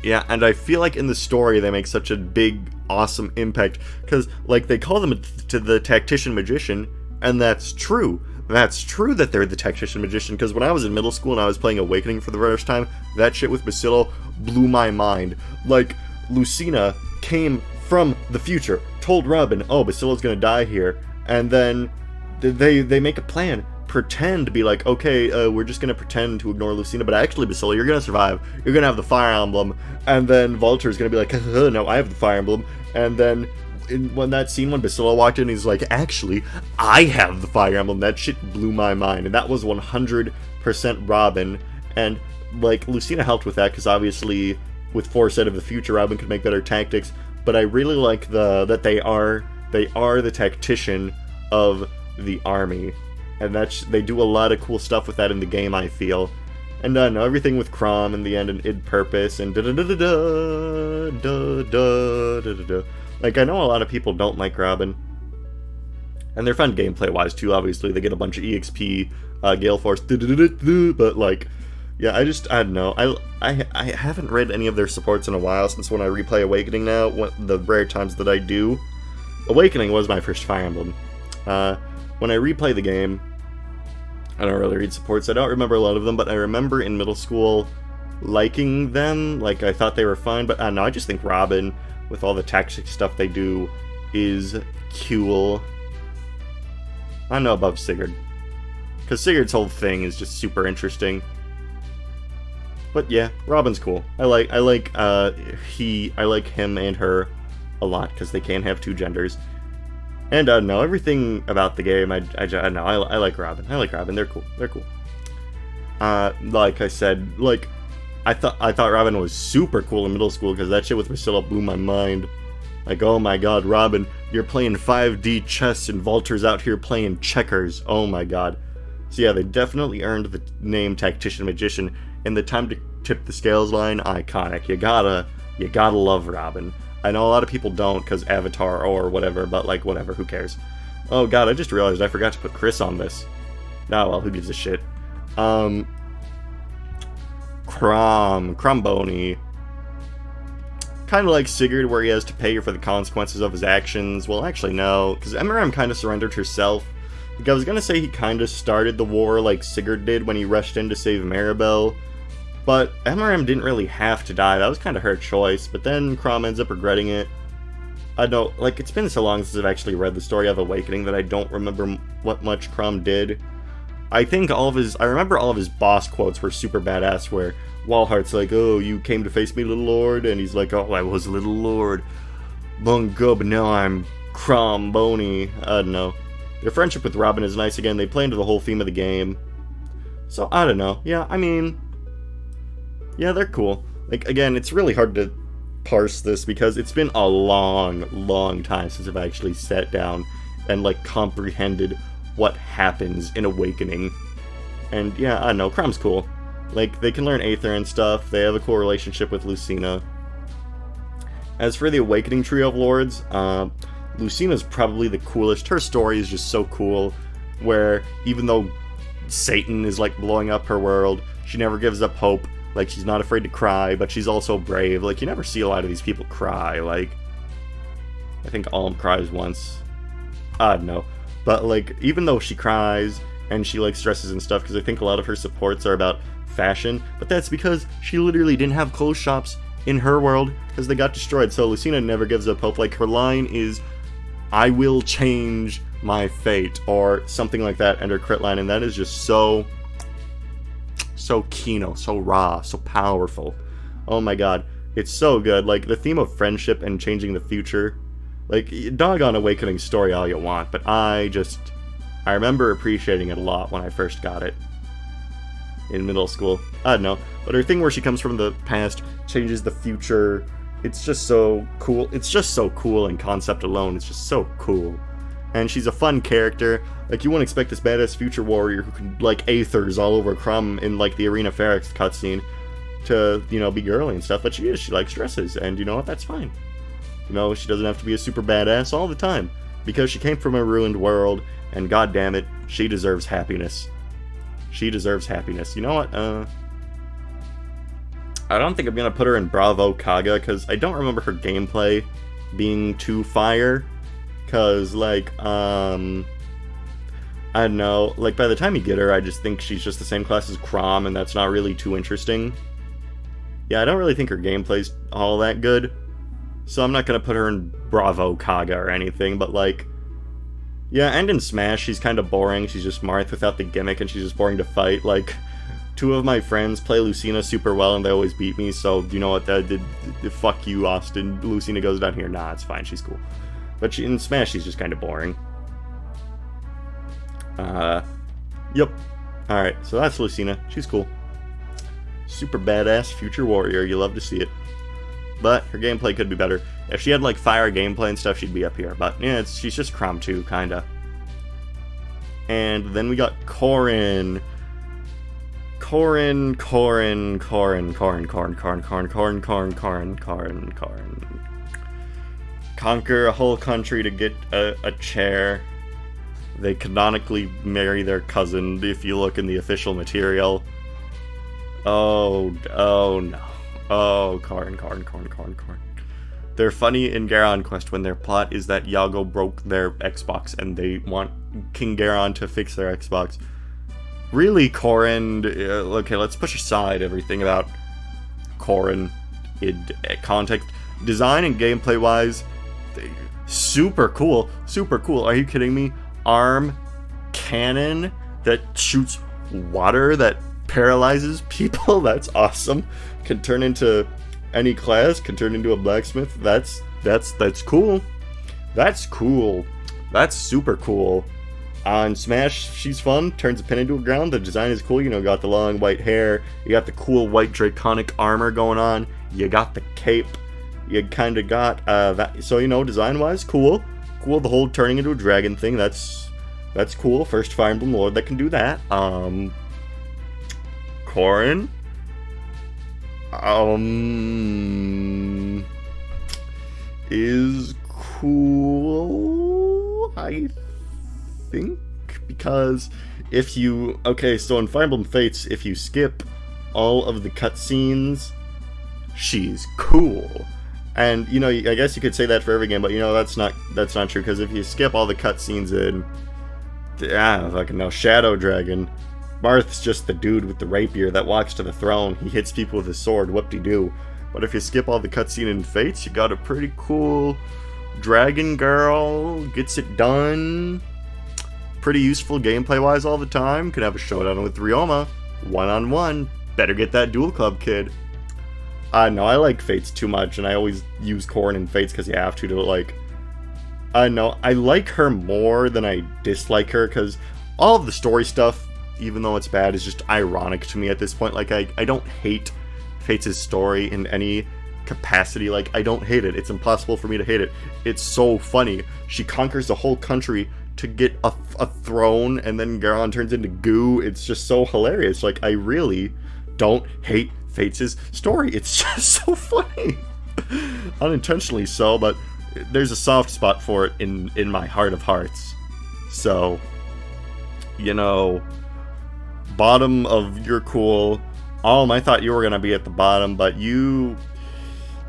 Yeah, and I feel like in the story they make such a big, awesome impact, because, like, they call them to the tactician magician, and that's true. That's true that they're the tactician magician, because when I was in middle school and I was playing Awakening for the first time, that shit with Basillo blew my mind. Like, Lucina came from the future, told Robin, oh, Basillo's gonna die here, and then they make a plan, pretend to be like, okay, we're just gonna pretend to ignore Lucina, but actually, Basillo, you're gonna survive, you're gonna have the Fire Emblem, and then Vulture's gonna be like, no, I have the Fire Emblem, and then when that scene when Basillo walked in, he's like, actually, I have the Fire Emblem. That shit blew my mind, and that was 100% Robin, and, like, Lucina helped with that, because obviously, with foresight of the future, Robin could make better tactics, but I really like that they are the tactician of the army, and they do a lot of cool stuff with that in the game, I feel. And I know everything with Chrom in the end, and id purpose, and da-da-da-da-da. Like, I know a lot of people don't like Robin, and they're fun gameplay-wise, too, obviously. They get a bunch of EXP, Gale Force, but, like, yeah, I don't know. I haven't read any of their supports in a while, since when I replay Awakening now, the rare times that I do. Awakening was my first Fire Emblem. When I replay the game, I don't really read supports. I don't remember a lot of them, but I remember in middle school liking them. Like, I thought they were fine, but I don't know, I just think Robin, with all the tactic stuff they do, is cool. I don't know above Sigurd, because Sigurd's whole thing is just super interesting. But yeah, Robin's cool. I like him and her a lot because they can't have two genders. And no, everything about the game, I like Robin. I like Robin. They're cool. They're cool. Like I said, like I thought Robin was super cool in middle school because that shit with Priscilla blew my mind. Like, oh my god, Robin, you're playing 5D chess and Walter's out here playing checkers. Oh my god. So yeah, they definitely earned the name Tactician Magician, and the time to tip the scales line, iconic. You gotta love Robin. I know a lot of people don't because Avatar or whatever, but like, whatever, who cares? Oh god, I just realized I forgot to put Chris on this. Nah, well, who gives a shit? Cromboni. Kind of like Sigurd, where he has to pay for the consequences of his actions. Well, actually, no, because Eminem kind of surrendered herself. Like, I was gonna say he kind of started the war like Sigurd did when he rushed in to save Maribel, but Eminem didn't really have to die. That was kind of her choice, but then Chrom ends up regretting it. I know, like, it's been so long since I've actually read the story of Awakening that I don't remember what much Chrom did. I remember all of his boss quotes were super badass, where Walhart's like, oh, you came to face me, little lord? And he's like, oh, I was a little lord. Long ago, but now I'm Cromboni. I don't know. Their friendship with Robin is nice again. They play into the whole theme of the game. So, I don't know. Yeah, I mean, yeah, they're cool. Like, again, it's really hard to parse this because it's been a long time since I've actually sat down and, like, comprehended what happens in Awakening. And yeah, I don't know, Chrom's cool. Like, they can learn Aether and stuff. They have a cool relationship with Lucina. As for the Awakening Trio of Lords, Lucina's probably the coolest. Her story is just so cool, where even though Satan is, like, blowing up her world, she never gives up hope. Like, she's not afraid to cry, but she's also brave. Like, you never see a lot of these people cry. Like, I think Alm cries once. I don't know. But, like, even though she cries and she, like, stresses and stuff, because I think a lot of her supports are about fashion, but that's because she literally didn't have clothes shops in her world because they got destroyed. So Lucina never gives up hope. Like, her line is, I will change my fate, or something like that, and her crit line, and that is just so kino, so raw, so powerful. Oh my god, it's so good. Like, the theme of friendship and changing the future, like, doggone Awakening story all you want, but I remember appreciating it a lot when I first got it in middle school. I don't know, but her thing where she comes from the past, changes the future, it's just so cool. It's just so cool in concept alone. It's just so cool. And she's a fun character. Like, you wouldn't expect this badass future warrior who can, like, Aethers all over Chrom in, like, the Arena Ferex cutscene to, you know, be girly and stuff, but she is. She likes dresses, and you know what? That's fine. You know, she doesn't have to be a super badass all the time, because she came from a ruined world, and goddammit, she deserves happiness. She deserves happiness. You know what? I don't think I'm gonna put her in Bravo Kaga, because I don't remember her gameplay being too fire. Because, like, I don't know, like, by the time you get her, I just think she's just the same class as Chrom, and that's not really too interesting. Yeah, I don't really think her gameplay's all that good, so I'm not gonna put her in Bravo Kaga or anything, but, like, yeah, and in Smash, she's kind of boring. She's just Marth without the gimmick, and she's just boring to fight. Like, two of my friends play Lucina super well, and they always beat me, so, you know what, fuck you, Austin. Lucina goes down here. Nah, it's fine, she's cool. But in Smash, she's just kind of boring. Yep. Alright, so that's Lucina. She's cool. Super badass future warrior. You love to see it. But her gameplay could be better. If she had, like, fire gameplay and stuff, she'd be up here. But, yeah, she's just Chrom 2, kinda. And then we got Corrin. Corrin. Conquer a whole country to get a chair. They canonically marry their cousin, if you look in the official material. Oh no. Oh, Corrin. They're funny in Garon Quest when their plot is that Yago broke their Xbox and they want King Garon to fix their Xbox. Really, Corrin, okay, let's push aside everything about Corrin in context. Design and gameplay-wise, super cool. Are you kidding me? Arm cannon that shoots water that paralyzes people. That's awesome. Can turn into any class. Can turn into a blacksmith. That's cool. That's cool. That's super cool. On Smash, she's fun. Turns a pin into a ground. The design is cool. You know, got the long white hair. You got the cool white draconic armor going on. You got the cape. You kind of got that. So, you know, design-wise, cool. Cool. The whole turning into a dragon thing. That's cool. First Fire Emblem Lord that can do that. Corrin. Is cool, I think, because if you... Okay, so in Fire Emblem Fates, if you skip all of the cutscenes, she's cool. And, you know, I guess you could say that for every game, but, you know, that's not true, because if you skip all the cutscenes in... fucking no, Shadow Dragon, Marth's just the dude with the rapier that walks to the throne. He hits people with his sword, whoop-de-doo. But if you skip all the cutscene in Fates, you got a pretty cool dragon girl, gets it done. Pretty useful gameplay-wise all the time. Could have a showdown with Ryoma, one-on-one. Better get that dual club, kid. No, I like Fates too much, and I always use Corrin in Fates because you have to like... no, I like her more than I dislike her, because all of the story stuff, even though it's bad, is just ironic to me at this point. Like, I don't hate Fates' story in any capacity. Like, I don't hate it. It's impossible for me to hate it. It's so funny. She conquers the whole country to get a throne, and then Garon turns into goo. It's just so hilarious. Like, I really don't hate Fates' story. It's just so funny. Unintentionally so, but there's a soft spot for it in my heart of hearts. So, you know, bottom of you're cool. I thought you were gonna be at the bottom, but you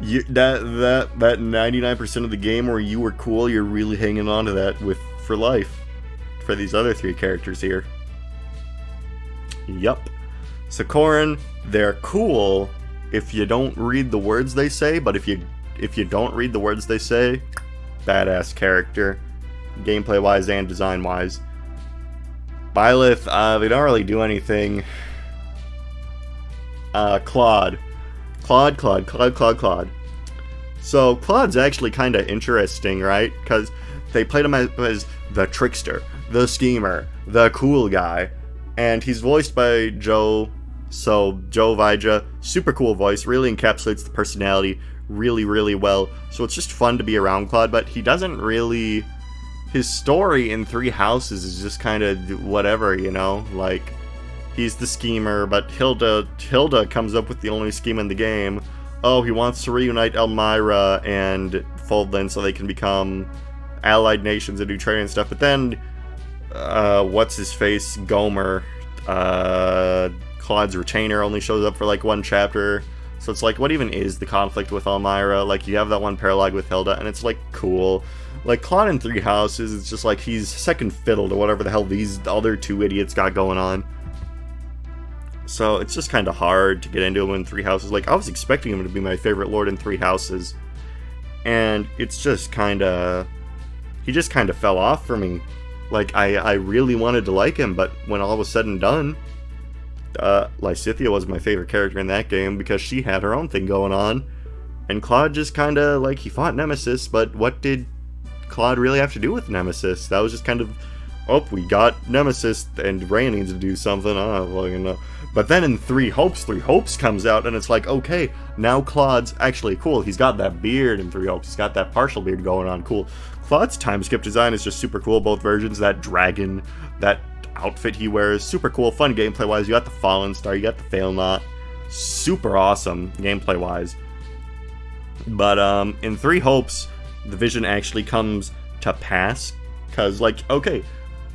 that 99% of the game where you were cool, you're really hanging on to that for life for these other three characters here. Yup. So Corrin, they're cool if you don't read the words they say, but if you don't read the words they say, badass character, gameplay wise and design wise. Byleth, they don't really do anything. Claude. So Claude's actually kind of interesting, right? Because they played him as the trickster, the schemer, the cool guy, and he's voiced by Joe. So Joe Vija, super cool voice, really encapsulates the personality really, really well. So it's just fun to be around Claude, but he doesn't really... His story in Three Houses is just kind of whatever, you know? Like, he's the schemer, but Hilda comes up with the only scheme in the game. Oh, he wants to reunite Elmira and Foldland so they can become allied nations and do trade and stuff. But then, what's-his-face, Gomer, Claude's retainer, only shows up for like one chapter. So it's like, what even is the conflict with Elmira? Like, you have that one paralogue with Hilda, and it's like, cool. Like, Claude in Three Houses, it's just like he's second fiddle to whatever the hell these other two idiots got going on. So it's just kind of hard to get into him in Three Houses. Like, I was expecting him to be my favorite lord in Three Houses, and it's just kind of... He just kind of fell off for me. Like, I really wanted to like him, but when all was said and done, Lysithea was my favorite character in that game because she had her own thing going on, and Claude just kind of, like, he fought Nemesis, but what did Claude really have to do with Nemesis? That was just kind of, oh, we got Nemesis, and Ray needs to do something, I don't fucking know. But then in Three Hopes comes out, and it's like, okay, now Claude's actually cool. He's got that beard in Three Hopes. He's got that partial beard going on, cool. Claude's time skip design is just super cool, both versions. That dragon, that outfit he wears, super cool, fun gameplay-wise. You got the Fallen Star, you got the Fail Not. Super awesome gameplay-wise. But in Three Hopes, the vision actually comes to pass, because, like, okay,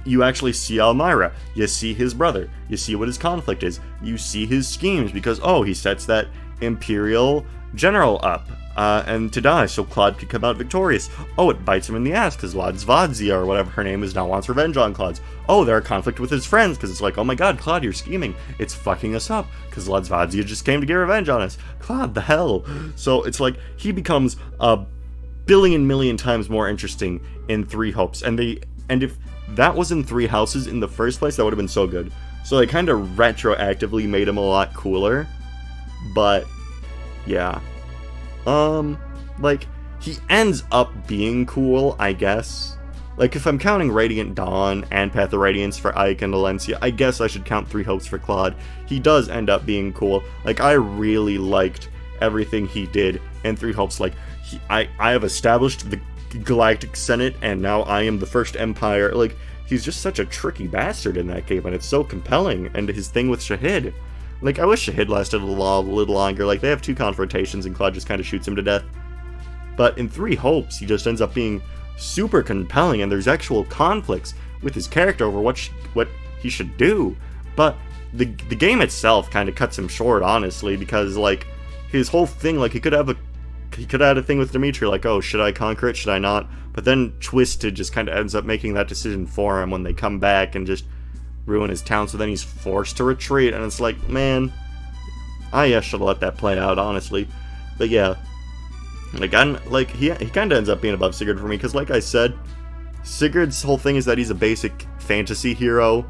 you actually see Elmira, you see his brother, you see what his conflict is, you see his schemes, because, oh, he sets that Imperial General up, and to die, so Claude could come out victorious. Oh, it bites him in the ass, because Ladvadzia, or whatever her name is, now wants revenge on Claude. Oh, they're a conflict with his friends, because it's like, oh my god, Claude, you're scheming. It's fucking us up, because Ladvadzia just came to get revenge on us. Claude, the hell? So it's like, he becomes a billion million times more interesting in Three Hopes, and if that was in Three Houses in the first place, that would have been so good. So they kind of retroactively made him a lot cooler. But, yeah. Like, he ends up being cool, I guess. Like, if I'm counting Radiant Dawn and Path of Radiance for Ike and Elencia, I guess I should count Three Hopes for Claude. He does end up being cool. Like, I really liked everything he did in Three Hopes. Like, I have established the Galactic Senate, and now I am the First Empire. Like, he's just such a tricky bastard in that game, and it's so compelling. And his thing with Shahid. Like, I wish Shahid lasted a little longer. Like, they have 2 confrontations, and Claude just kind of shoots him to death. But in Three Hopes, he just ends up being super compelling, and there's actual conflicts with his character over what he should do. But the game itself kind of cuts him short, honestly, because, like, his whole thing, like, he could have had a thing with Dimitri, like, oh, should I conquer it, should I not? But then Twisted just kind of ends up making that decision for him when they come back and just ruin his town, so then he's forced to retreat, and it's like, man, I should have let that play out, honestly. But yeah, like, he kind of ends up being above Sigurd for me, because like I said, Sigurd's whole thing is that he's a basic fantasy hero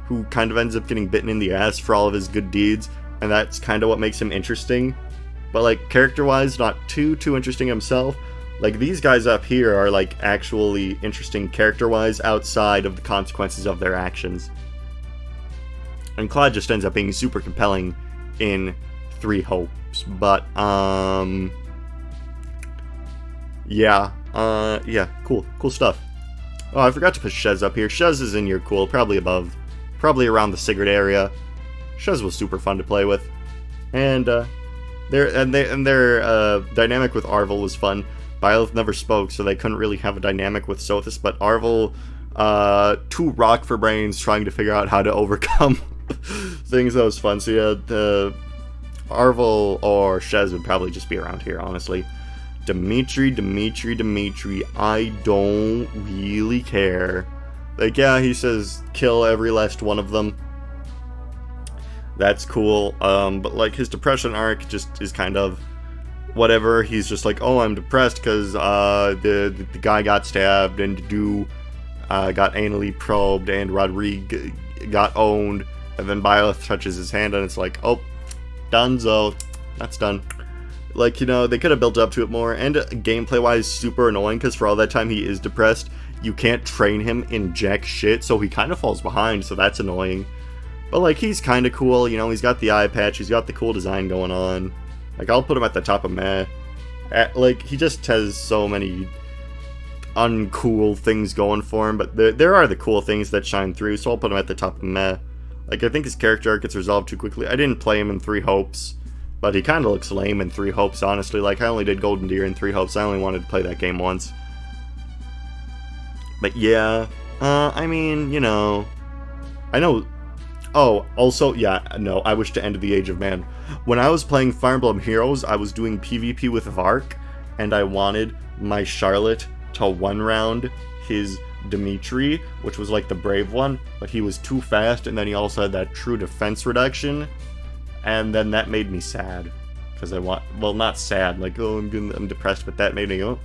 who kind of ends up getting bitten in the ass for all of his good deeds, and that's kind of what makes him interesting. But like, character-wise, not too interesting himself. Like, these guys up here are, like, actually interesting character-wise outside of the consequences of their actions. And Claude just ends up being super compelling in Three Hopes. But, yeah, cool stuff. Oh, I forgot to put Shez up here. Shez is in your cool, probably around the Sigurd area. Shez was super fun to play with. And, their dynamic with Arvel was fun. Byleth never spoke, so they couldn't really have a dynamic with Sothis, but Arvel, 2 rock for brains trying to figure out how to overcome things. That was fun. So yeah, Arvel or Shez would probably just be around here, honestly. Dimitri, I don't really care. Like, yeah, he says kill every last one of them. That's cool, but like, his depression arc just is kind of whatever. He's just like, oh, I'm depressed because the guy got stabbed, and Dedu got anally probed, and Rodrigue got owned, and then Byleth touches his hand, and it's like, oh, donezo, that's done. Like, you know, they could have built up to it more, and gameplay-wise, super annoying, because for all that time he is depressed, you can't train him in jack shit, so he kind of falls behind, so that's annoying. But, like, he's kind of cool, you know, he's got the eye patch, he's got the cool design going on. Like, I'll put him at the top of meh. Like, he just has so many uncool things going for him, but there are the cool things that shine through, so I'll put him at the top of meh. Like, I think his character arc gets resolved too quickly. I didn't play him in Three Hopes, but he kind of looks lame in Three Hopes, honestly. Like, I only did Golden Deer in Three Hopes. I only wanted to play that game once. But yeah, I mean, you know, I know. Oh, also, yeah, no, I wish to end the Age of Man. When I was playing Fire Emblem Heroes, I was doing PvP with Vark, and I wanted my Charlotte to one-round his Dimitri, which was like the brave one, but he was too fast, and then he also had that true defense reduction, and then that made me sad, because well, not sad, like, oh, I'm depressed, but that made me go,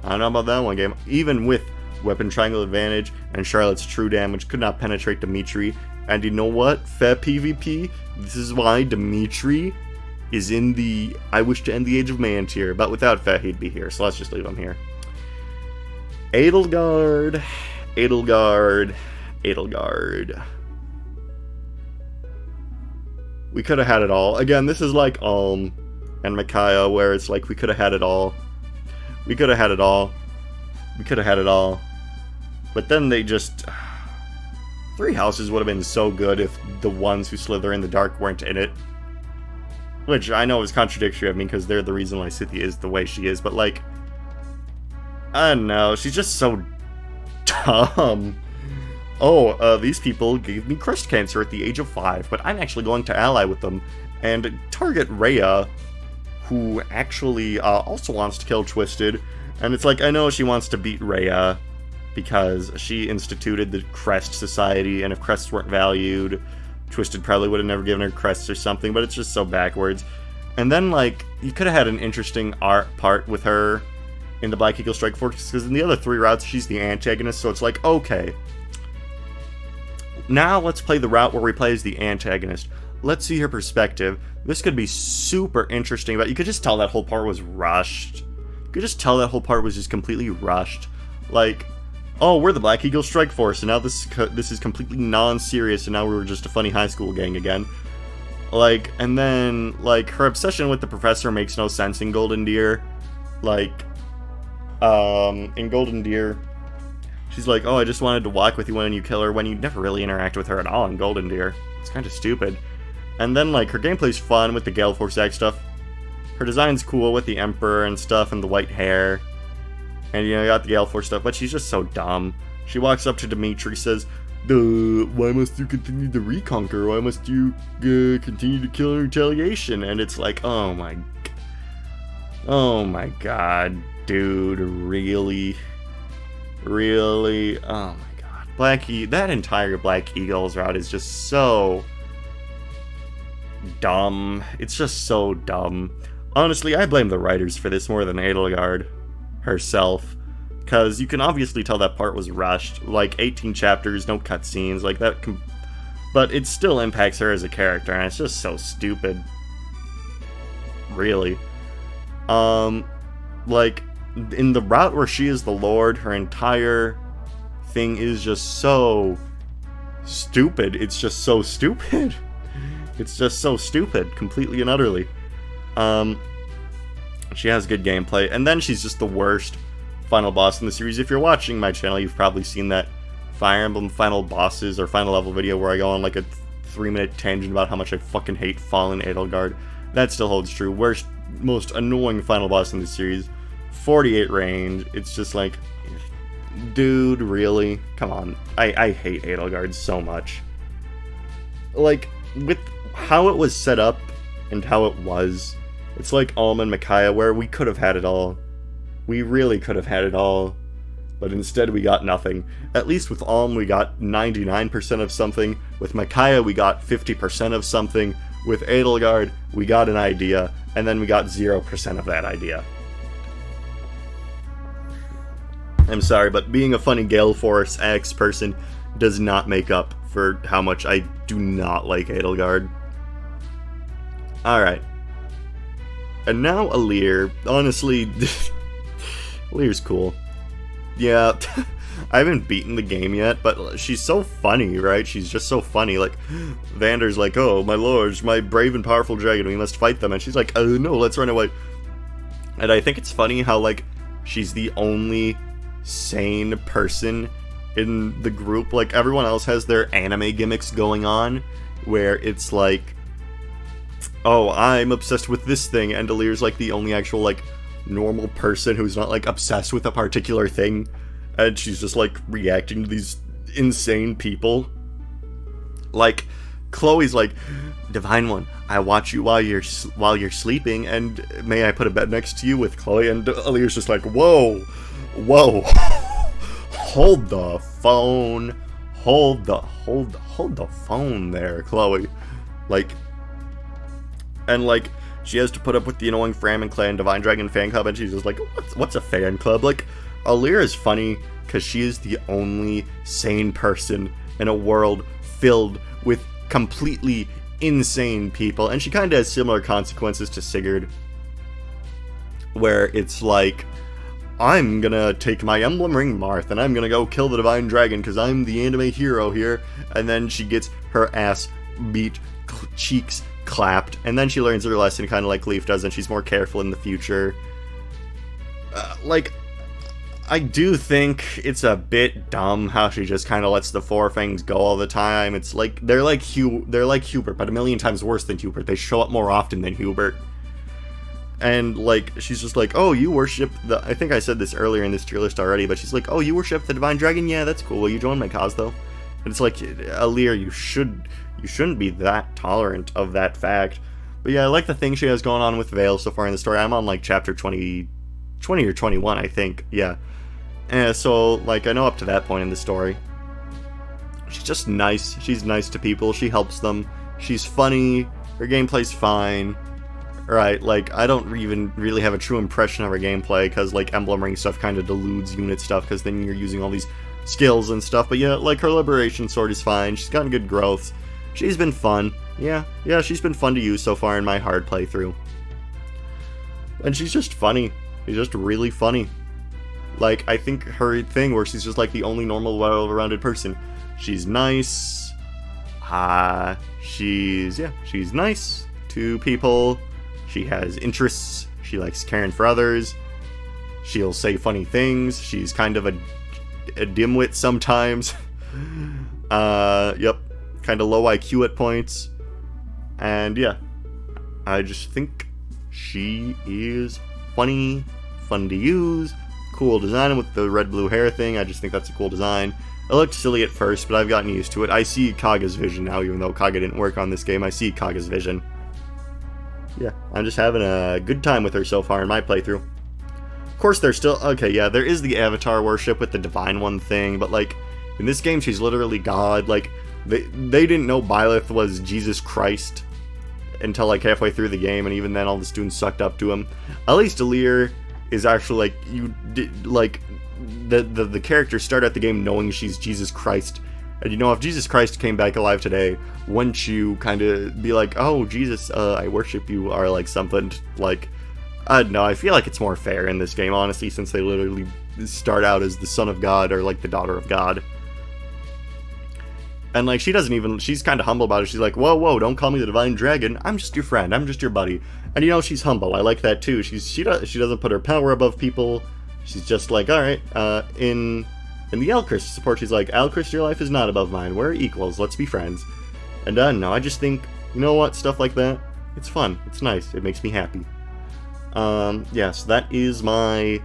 I don't know about that one game. Even with Weapon Triangle Advantage and Charlotte's true damage, could not penetrate Dimitri. And you know what? Fair PvP, this is why Dimitri is in the I wish to end the Age of Man tier, but without Fair he'd be here, so let's just leave him here. Edelgard. We could have had it all. Again, this is like and Michiah, where it's like we could have had it all. We could have had it all. But then they just... Three Houses would have been so good if the ones who slither in the dark weren't in it. Which I know is contradictory of me, because they're the reason why Cynthia is the way she is, but like... I don't know, she's just so dumb. Oh, these people gave me crest cancer at the age of 5, but I'm actually going to ally with them and target Rhea, who actually also wants to kill Twisted. And it's like, I know she wants to beat Rhea because she instituted the Crest Society, and if crests weren't valued, Twisted probably would have never given her crests or something, but it's just so backwards. And then, like, you could have had an interesting part with her in the Black Eagle Strike Force, because in the other 3 routes, she's the antagonist, so it's like, okay, Now let's play the route where we play as the antagonist. Let's see her perspective. This could be super interesting, but you could just tell that whole part was rushed. You could just tell that whole part was just completely rushed. Like, oh, we're the Black Eagle Strike Force, and now this is completely non-serious, and now we're just a funny high school gang again. Like, and then, like, her obsession with the professor makes no sense in Golden Deer. Like, in Golden Deer, she's like, oh, I just wanted to walk with you when you kill her, when you never really interact with her at all in Golden Deer. It's kind of stupid. And then, like, her gameplay's fun with the Gale Force Axe stuff. Her design's cool with the Emperor and stuff and the white hair. And, you know, you got the Gale Force stuff, but she's just so dumb. She walks up to Dimitri, says, why must you continue to reconquer? Why must you continue to kill in retaliation? And it's like, oh my god, dude, really? Really? Oh my god. That entire Black Eagles route is just so dumb. It's just so dumb. Honestly, I blame the writers for this more than Edelgard herself, because you can obviously tell that part was rushed. Like, 18 chapters, no cutscenes, like that but it still impacts her as a character, and it's just so stupid. Really. Like, in the route where she is the Lord, her entire thing is just so stupid. It's just so stupid. It's just so stupid, completely and utterly. She has good gameplay, and then she's just the worst final boss in the series. If you're watching my channel, you've probably seen that Fire Emblem final bosses or final level video where I go on like a 3-minute tangent about how much I fucking hate Fallen Edelgard. That still holds true. Worst, most annoying final boss in the series. 48 range. It's just like, dude, really? Come on. I hate Edelgard so much. Like, with how it was set up and how it was, it's like Alm and Michiah, where we could have had it all. We really could have had it all, but instead we got nothing. At least with Alm we got 99% of something, with Michiah we got 50% of something, with Edelgard we got an idea, and then we got 0% of that idea. I'm sorry, but being a funny Gale Force Axe person does not make up for how much I do not like Edelgard. Alright. And now Alear. Honestly, Alear's cool. Yeah, I haven't beaten the game yet, but she's so funny, right? She's just so funny. Like, Vander's like, oh, my lords, my brave and powerful dragon, we must fight them. And she's like, oh, no, let's run away. And I think it's funny how, like, she's the only sane person in the group. Like, everyone else has their anime gimmicks going on, where it's like, oh, I'm obsessed with this thing, and Alear's like the only actual, like, normal person who's not, like, obsessed with a particular thing, and she's just, like, reacting to these insane people. Like, Chloe's like, Divine One, I watch you while you're sleeping, and may I put a bed next to you with Chloe? And Alear's just like, whoa, hold the phone, hold the phone there, Chloe. Like, and, like, she has to put up with the annoying Fram Clan Divine Dragon fan club, and she's just like, what's a fan club? Like, Alear is funny because she is the only sane person in a world filled with completely insane people, and she kind of has similar consequences to Sigurd, where it's like, I'm gonna take my emblem ring Marth, and I'm gonna go kill the Divine Dragon because I'm the anime hero here, and then she gets her ass beat, cheeks clapped, and then she learns her lesson, kind of like Leif does, and she's more careful in the future. Like, I do think it's a bit dumb how she just kind of lets the Four Fangs go all the time. It's like, they're like Hubert, but a million times worse than Hubert. They show up more often than Hubert. And, like, she's just like, oh, you worship the... I think I said this earlier in this tier list already, but she's like, oh, you worship the Divine Dragon? Yeah, that's cool. Will you join my cause, though? And it's like, Alear, you shouldn't be that tolerant of that fact. But yeah, I like the thing she has going on with Vale so far in the story. I'm on, like, chapter 20 or 21, I think. Yeah. And so, like, I know up to that point in the story. She's just nice. She's nice to people. She helps them. She's funny. Her gameplay's fine. Right, like, I don't even really have a true impression of her gameplay, because, like, Emblem Ring stuff kind of deludes unit stuff, because then you're using all these skills and stuff, but yeah, like, her liberation sword is fine. She's gotten good growth. She's been fun. Yeah, she's been fun to use so far in my hard playthrough. And she's just funny. She's just really funny. Like, I think her thing where she's just like the only normal, well-rounded person. She's nice. She's nice to people. She has interests. She likes caring for others. She'll say funny things. She's kind of a dimwit sometimes. Yep. Kind of low IQ at points. And yeah, I just think she is funny, fun to use, cool design with the red-blue hair thing. I just think that's a cool design. It looked silly at first, but I've gotten used to it. I see Kaga's vision now, even though Kaga didn't work on this game. I see Kaga's vision. Yeah, I'm just having a good time with her so far in my playthrough. Of course, there's still... Okay, yeah, there is the avatar worship with the Divine One thing, but, like, in this game, she's literally God. Like, they didn't know Byleth was Jesus Christ until, like, halfway through the game, and even then, all the students sucked up to him. At least Alear is actually, like, the characters start out the game knowing she's Jesus Christ. And you know, if Jesus Christ came back alive today, wouldn't you kind of be like, oh, Jesus, I worship you, or like something, like, I don't know, I feel like it's more fair in this game, honestly, since they literally start out as the son of God, or like the daughter of God. And like, she's kind of humble about it. She's like, whoa, don't call me the Divine Dragon, I'm just your friend, I'm just your buddy. And you know, she's humble, I like that too. She doesn't put her power above people. She's just like, alright, in the Elchrist support, she's like, Elchrist, your life is not above mine. We're equals. Let's be friends. And no, I just think, you know what? Stuff like that, it's fun. It's nice. It makes me happy. Yeah, so that is my... You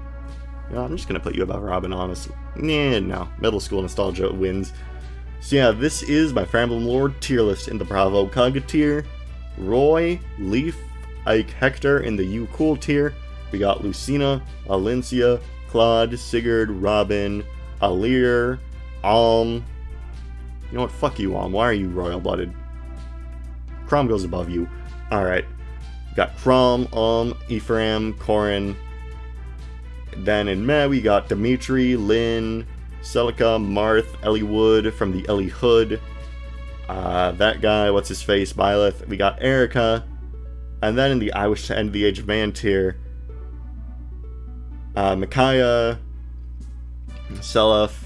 know, I'm just going to put you above Robin, honestly. No. Middle school nostalgia wins. So yeah, this is my Fire Emblem Lord tier list in the Bravo Kaga tier. Roy, Leif, Ike, Hector in the You Cool tier. We got Lucina, Elencia, Claude, Sigurd, Robin, Alear, You know what? Fuck you, Why are you royal-blooded? Chrom goes above you. Alright. Got Chrom, Ephraim, Corrin. Then in Meh, we got Dimitri, Lynn, Celica, Marth, Elihood from the Elihood. That guy, what's his face? Byleth. We got Eirika. And then in the I Wish to End the Age of Man tier, Michiah, Seliph,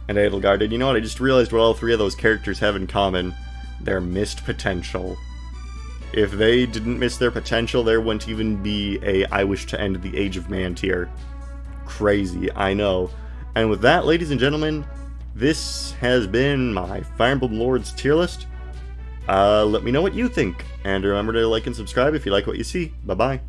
and Edelgard. And you know what? I just realized what all three of those characters have in common. Their missed potential. If they didn't miss their potential, there wouldn't even be a I Wish to End the Age of Man tier. Crazy, I know. And with that, ladies and gentlemen, this has been my Fire Emblem Lords tier list. Let me know what you think. And remember to like and subscribe if you like what you see. Bye-bye.